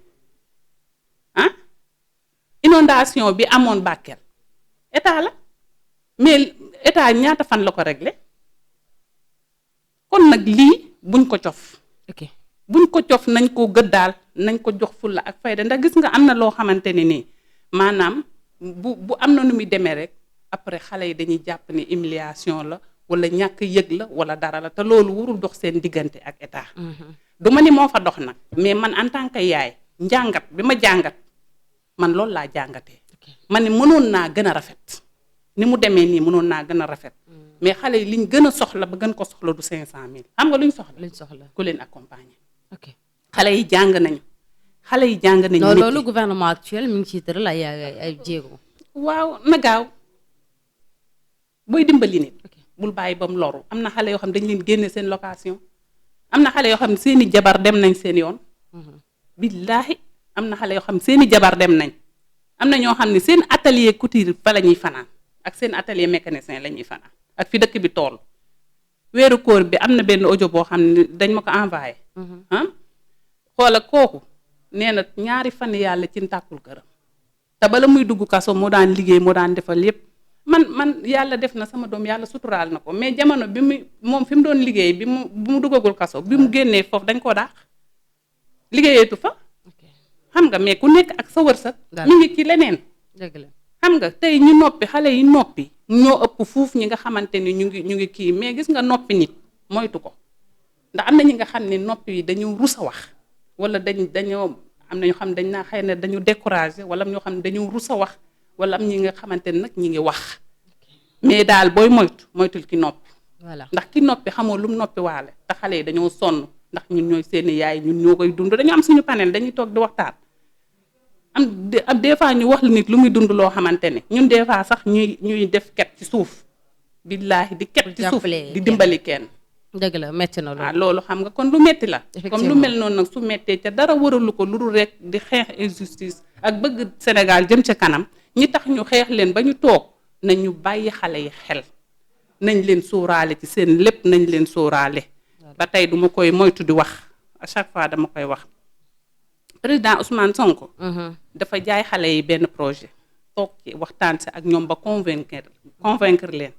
inondation bi amoon Bakel état la mais état ñaata fan la ko réglé kon nag lii buñ ko cof ok buñ ko cof nañ ko gëddaal nañ ko jox fulla ak fayda ndax gis nga am na loo xamante ne nii maanaam bu am na nu muy demee rek après xale yi dañuy jàpp ne humiliation la wala ñàkk yëg la wala dara la te loolu warul dox seen diggante ak état du ma ni moo fa dox nag mais man en tant que yaay njàngat bi ma jàngat man loolu laa jàngatee man ne mënoon naa gën a rafet ni mu demee nii mënoon naa gën a rafet mais xale yi liñ gën a soxla ba gën ko soxla du 500000 xam nga luñ soxla ku leen accompagner ok xale yi jàng nañu non loolu gouvernement actuel mi ngi ciy tëral ay jéego waaw na gaaw booy dimbali nit bul bàyyi ba mu loru am na xale yoo xam dañ leen génne seen location am na xale yoo xam ne seeni jabar dem nañ seen yoon billaahi am na xale yoo xam seeni jabar dem nañ am na ñoo xam ne seen atelier couture fa la ñuy fanaan ak seen atelier mécanicien la ñuy fanaan ak fi dëkk bi toll weeru koor bi am na benn audio boo xam ne dañ ma ko envoyé xoola kooku nee na ñaari fan yàlla ci tàkkul këram te bala muy dugg kaso moo daan liggéey moo daan defal yépp man yàlla def na sama doom yàlla suturaal na ko mais jamono bi mu moom fi mu doon liggéey bi mu duggagul kaso bi mu génnee foofu dañ koo daax liggéeyeetu fa xam nga mais ku nekk ak sa wërsëg mi ngi ci leneen dëgg la xam nga tey ñu noppi xale yi noppi ñoo ëpp fuuf ñi nga xamante ni ñu ngi kii mais gis nga noppi nit moytu ko ndax am na ñi nga xam ne noppi yi dañu rus a wax wala dañoo am na ñoo xam ne dañ naa xëy na dañu découragé wala ñoo xam ne dañu rus a wax wala am ñi nga xamante ne nag ñi ngi wax mais daal booy moytul ki noppi voilà ndax ki noppi xamoo lu mu noppi waale te xale yi dañoo sonn ndax ñun ñooy seeni yaay ñun ñoo koy dund dañu am suñu panel dañuy toog di waxtaan am des fois ñu wax la nit lu muy dund loo xamante ne ñun des fois sax ñuy def ket ci suuf billaahi di ket ci suuf di dimbali kenn dëgg la metti na loolu loolu xam nga kon lu metti la comme lu mel noonu nag su mettee ca dara waralu ko lu dul rek di xeex injustice ak bëgg Sénégal jëm ca kanam ñi tax ñu xeex leen ba ñu toog nañ ñu bàyyi xale yi xel nañ leen sóoraale ci seen lépp nañ leen sóoraale ba tey duma koy moytu di wax à chaque fois dama koy wax président Ousmane Sonko dafa jaay xale yi benn projet toog ci waxtaan si ak ñoom ba convaincre leen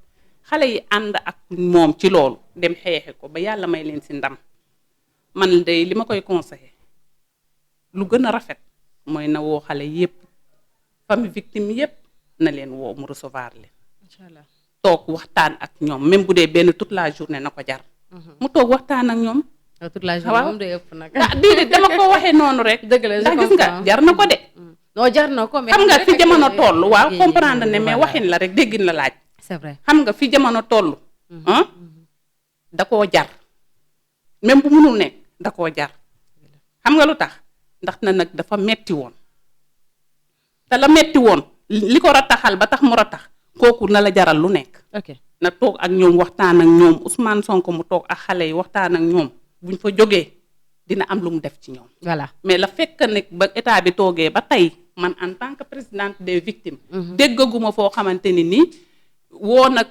xale yi ànd ak moom ci loolu dem xeexe ko ba yàlla may leen si ndam man de li ma koy conseillé lu gën a rafet mooy na woo xale yépp famille victime yépp na leen woo mu recevoir leen inchallah toog waxtaan ak ñoom même bu dee benn toute la journée na ko jar mu toog waxtaan ak ñoom toute la journée moom day ëpp nag déedéet dama ko waxee noonu rek dëgg la ndax gis nga jar na ko de non jar na ko mais xam nga fi jamono toll waaw comprendre ne mais waxin la rek déggin la laaj c'est vrai xam nga fi jamono toll da koo jar même bu mënul nekk da koo jar xam nga lu tax ndax na nag dafa metti woon te la metti woon li ko rataxal ba tax mu ratax kooku na la jaral lu nekk ok na toog ak ñoom waxtaan ak ñoom Ousmane Sonko mu toog ak xale yi waxtaan ak ñoom buñ fa jógee dina am lu mu def ci ñoom voilà mais la fekk ne ba état bi toogee ba tey man en tant que présidente des victimes déggaguma foo xamante ni nii woo nag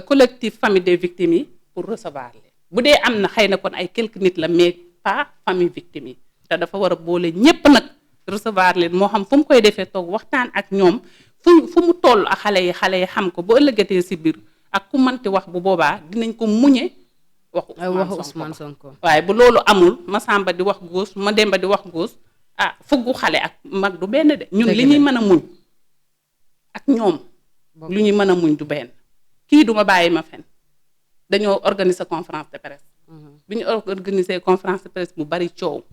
collectif famille des victimes yi pour recevoir leen bu dee am na xëy na kon ay quelques nit la mais pas famille victime yi te dafa war a boole ñépp nag recevoir leen moo xam fu mu koy defee toog waxtaan ak ñoom fu mu toll ak xale yi xam ko bu ëllëgatee si biir ak ku mënti wax bu boobaa dinañ ko muñe waxu Ousmane Sonko waaye bu loolu amul ma Samba di wax góos ma Demba di wax góos fuggu xale ak mag du benn de ñun li ñuy mën a muñ ak ñoom lu ñuy mën a muñ du benn kii duma bàyyi ma fen dañoo organiser conférence de presse bi ñu organiser conférence de presse mu bari coow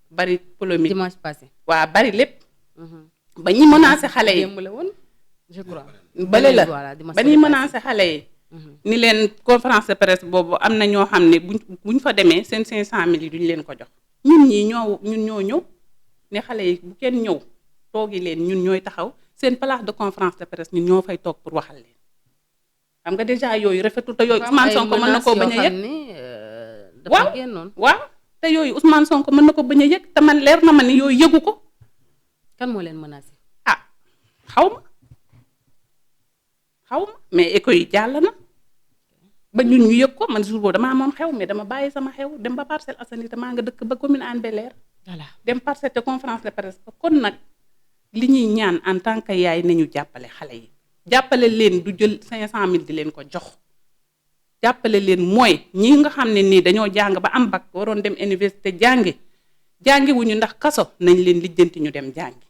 bari polémique dimanche passé waa bari lépp ba ñuy menacé xale yi je crois bale la ba ñuy menacé xale yi ni leen conférence de presse boobu am na ñoo xam ne buñ fa demee seen 500 000 yi duñu leen ko jox ñun ñoo ñëw ne xale yi bu kenn ñëw toogi leen ñun ñooy taxaw seen place de conférence de presse ñun ñoo fay toog pour waxal leen xam nga déjà yooyu rafetul te yooyu Ousmane Sonko mën na koo bañ a yëg waaw te yooyu Ousmane Sonko mën na ko bañ a yëg te man leer na ma ni yooyu yëgu ko kan moo leen menacé xaw ma mais écho yi jàll na ba ñun ñu yëg ko man jour boobu damaa amoon xew mais dama bàyyi sama xew dem ba Parcelles Assainies te maa nga dëkk ba commune Hann Bel-Air dem Parcelles te conférence de presse ba kon nag li ñuy ñaan en tant que yaay nañu jàppale xale yi jàppale leen du jël 500 000 di leen ko jox jàppale leen mooy ñi nga xam ne nii dañoo jàng ba am bac waroon dem université jàngi wuñu ndax kaso nañ leen lijjanti ñu dem jàngi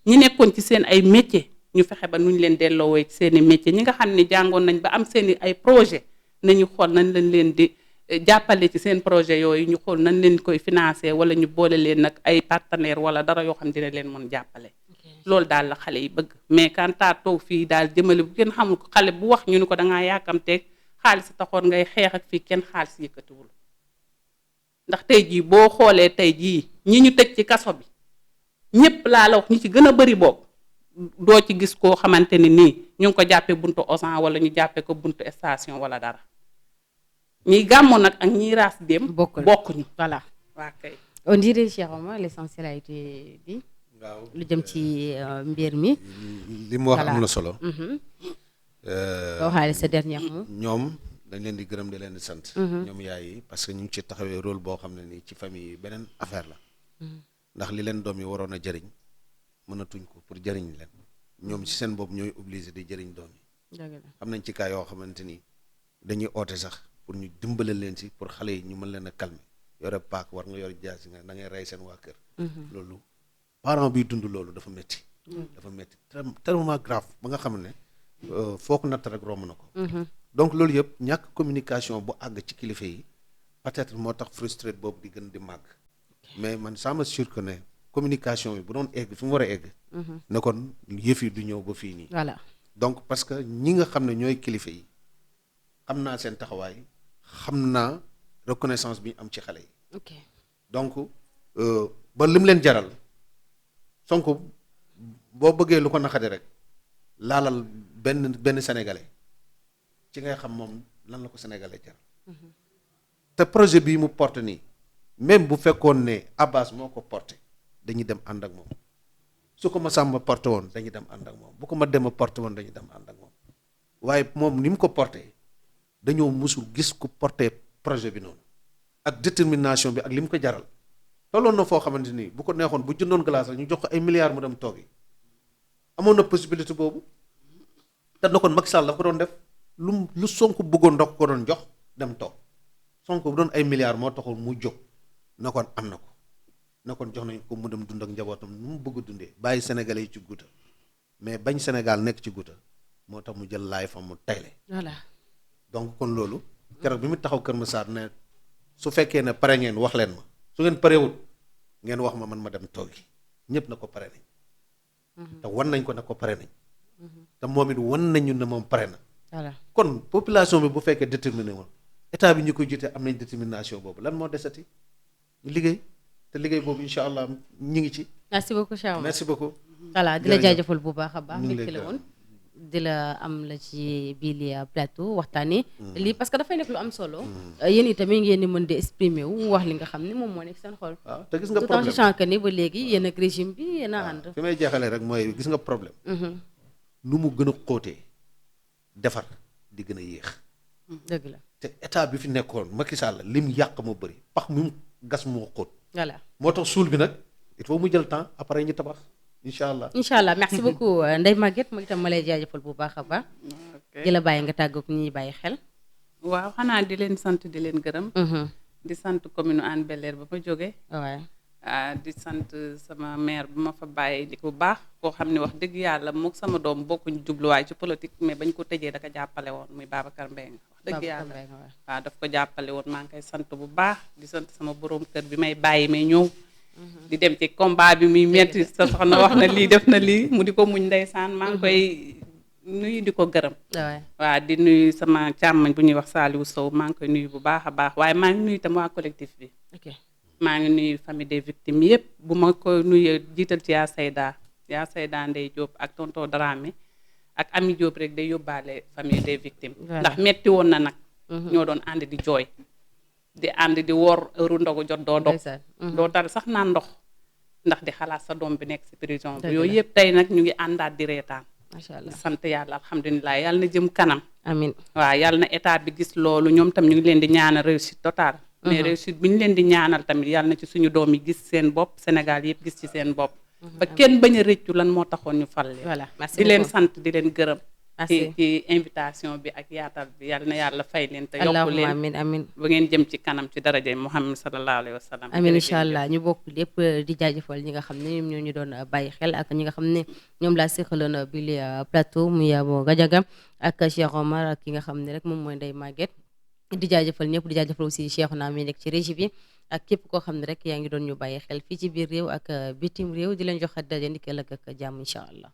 ñi nekkoon ci seen ay métier ñu fexe ba nuñ leen delloowee ci seen i métier ñi nga xam ne jàngoon nañ ba am seen i ay projet nañu xool nañ leen di jàppale ci seen projet yooyu ñu xool nañ leen koy financer wala ñu boole leen nag ay partenaire wala dara yoo xam dina leen mën jàppale loolu daal la xale yi bëgg mais kantaa toog fii daal jëmale bu kenn xamul ko xale bu wax ñu ni ko dangaa yaakamteeg xaalis taxoon ngay xeex ak fii kenn xaalis yëkkatiwul ndax tey jii boo xoolee tey jii ñi ñu tëj ci kaso bi ñépp laa la wax ñi ci gën a bari boobu doo ci gis koo xamante ni nii ñu ngi ko jàppee buntu Auchan wala ñu jàppee ko buntu station wala dara ñiy gàmmu nag ak ñiy raas dem bokkuñu voilà waa kay on dirait Cheikh Omar l'essentiel a été dit waaw lu jëm ci mbir mi li mu wax am na solo waxaale sa dernier mot ñoom dañ leen di gërëm di leen di sant ñoom yaay yi parce que ñu ngi ci taxawee rôle boo xam ne nii ci famille yi beneen affaire la ndax li leen doom yi waroon a jëriñ mënatuñ ko pour jëriñ leen ñoom ci seen bopp ñooy obligé di jëriñ doom yi xam nañ ci cas yoo xamante ni dañuy oote sax pour ñu dimbale leen si pour xale yi ñu mën leen a calmer yore paak war nga yor jaasi nga da ngay rey seen waa kër loolu parent biy dund loolu dafa métti tellement grave ba nga xam ne foo ko natt rek romb na ko donc loolu yëpp ñàkk communication bu àgg ci kilifa yi peut-être moo tax frustré boobu di gën di màgg mais man ça me sûr que ne communication bi bu doon egg fi mu war a egg ne kon yëf yi du ñëw ba fii nii voilà donc parce que ñi nga xam ne ñooy kilifa yi xam naa seen taxawaay xam naa reconnaissance bi ñu am ci xale yi donc ba lim leen jaral Sonko boo bëggee lu ko naqadi rek laalal benn sénégalais ci ngay xam moom lan la ko sénégalais jaral te projet bii mu porte nii même bu fekkoon ne Abbas moo ko porté dañuy dem ànd ak moom su ko ma Samba porté woon dañuy dem ànd ak moom bu ko ma Demba porté woon dañuy dem ànd ak moom waaye moom ni mu ko porté dañoo musul gis ku porté projet bi noonu ak détermination bi ak li mu ko jaral tolloon na foo xamante ni bu ko neexoon bu jëndoon glace rek ñu jox ko ay milliards mu dem toogi amoon na possibilité boobu te na kon Macky Sall dafa ko doon def lu Sonko bëggoon ndox ko doon jox dem toog Sonko bu doon ay milliards moo taxoon mu jóg na kon am na ko na kon jox nañ ko mu dem dund ak njabootam nu mu bëgg a dundee bàyyi sénégalais yi ci guuta mais bañ Sénégal nekk ci guuta moo tax mu jël laay fa mu tayle voilà donc kon loolu keroog bi mu taxaw Kër Massar ne su fekkee ne pare ngeen wax leen ma su ngeen parewut ngeen wax ma man ma dem toogi ñëpp na ko pare nañ te wan nañ ko ne ko pare nañ te moom it wan nañu ne moom pare na voilà kon population bi bu fekkee déterminé woon état bi ñu koy jotee am nañ détermination boobu lan moo desati ñu liggéey te liggéey boobu incha allah ñu ngi ci. merci beaucoup Cheikh Omar merci beaucoup. voilà di la jaajëfal bu baax a baax. mbégte la woon di la am la ci bii li plateau waxtaanee lii parce que dafay nekk lu am solo yéen itamit ngeen di mën di exprimer wu wax li nga xam ne moom moo nekk seen xol. waaw te gis nga tout en problème sachant que ni ba léegi yéen ak régime bi yéen a ànd. fi may jeexalee rek mooy gis nga problème nu mu gën a xóotee defar di gën a yéex. dëgg la te état bi fi nekkoon Macky Sall lim yàq mu bëri pax mi mu gas moo xóot. voilà moo tax suul bi nag il faut mu jël temps après ñu tabax incha allah. incha allah merci beaucoup Ndeye Maguette ma itam ma lay jaajëfal bu baax a baax. ok di la bàyyi nga tàggoog ñi bàyyi xel. waaw xanaa di leen sant di leen gërëm. di sant commune Hann Bel-Air ba ma jógee. waaw di sant sama maire bu ma fa bàyyi di bu baax koo xam ne wax dëgg yàlla mook sama doom bokkuñ jubluwaay ci politique mais bañ ko tëjee da ko jàppale woon muy Babacar Mbengue wax dëgg yàlla waaw daf ko jàppale woon maa ngi koy sant bu baax di sant sama borom kër bi may bàyyi may ñëw di dem ci combat bi muy metti sa soxna wax na lii def na lii mu di ko muñ ndeysaan maa ngi koy nuyu di ko gërëm waaw di nuyu sama càmmañ bu ñuy wax Saliou Sow maa ngi koy nuyu bu baax a baax waaye maa ngi nuyu itam waa collectif bi maa ngi nuyu famille des victimes yëpp bu ma ko nuyu jiital ci yaa Sayda Ndey Diop ak tonton Dramé ak Ami Diop rek day yóbbaale famille des victimes ndax metti woon na nag ñoo doon ànd di jooy di ànd di woor heure ndogu jot doo dog doo dal sax naan ndox ndax di xalaat sa doom bi nekk si prison bi yooyu yëpp tey nag ñu ngi àndaat di reetaan macha allah sant yàlla alhamdulilah yàlla na jëm kanam amiin waaw yàlla na état bi gis loolu ñoom tam ñu ngi leen di ñaanal réussite totale mais réussite bi ñu leen di ñaanal tamit yàlla na ci suñu doom yi gis seen bopp Sénégal yëpp gis ci seen bopp ba kenn bañ a rëccu lan moo taxoon ñu fal leen voilà merci di leen sant di leen gërëm merci ci invitation bi ak yaatal bi yàlla na yàlla fay leen te yokku leen amiin amiin ba ngeen jëm ci kanam ci daraja Muhammad sallallahu alayhi wa sallam amiin incha allah ñu bokk lépp di jaajëfal ñi nga xam ne ñoom ñoo ñu doon bàyyi xel ak ñi nga xam ne ñoom laa seqaloon bi li plateau muy Abo Gadiaga ak Cheikh Omar ak ki nga xam ne rek moom mooy Ndeye Maguette di jaajëfal ñëpp di jaajëfal aussi Cheikh naa mi nekk ci régie bi ak képp koo xam ne rek yaa ngi doon ñu bàyyi xel fii ci biir réew ak bitim réew di leen jox daje ndikeel ak jàmm incha allah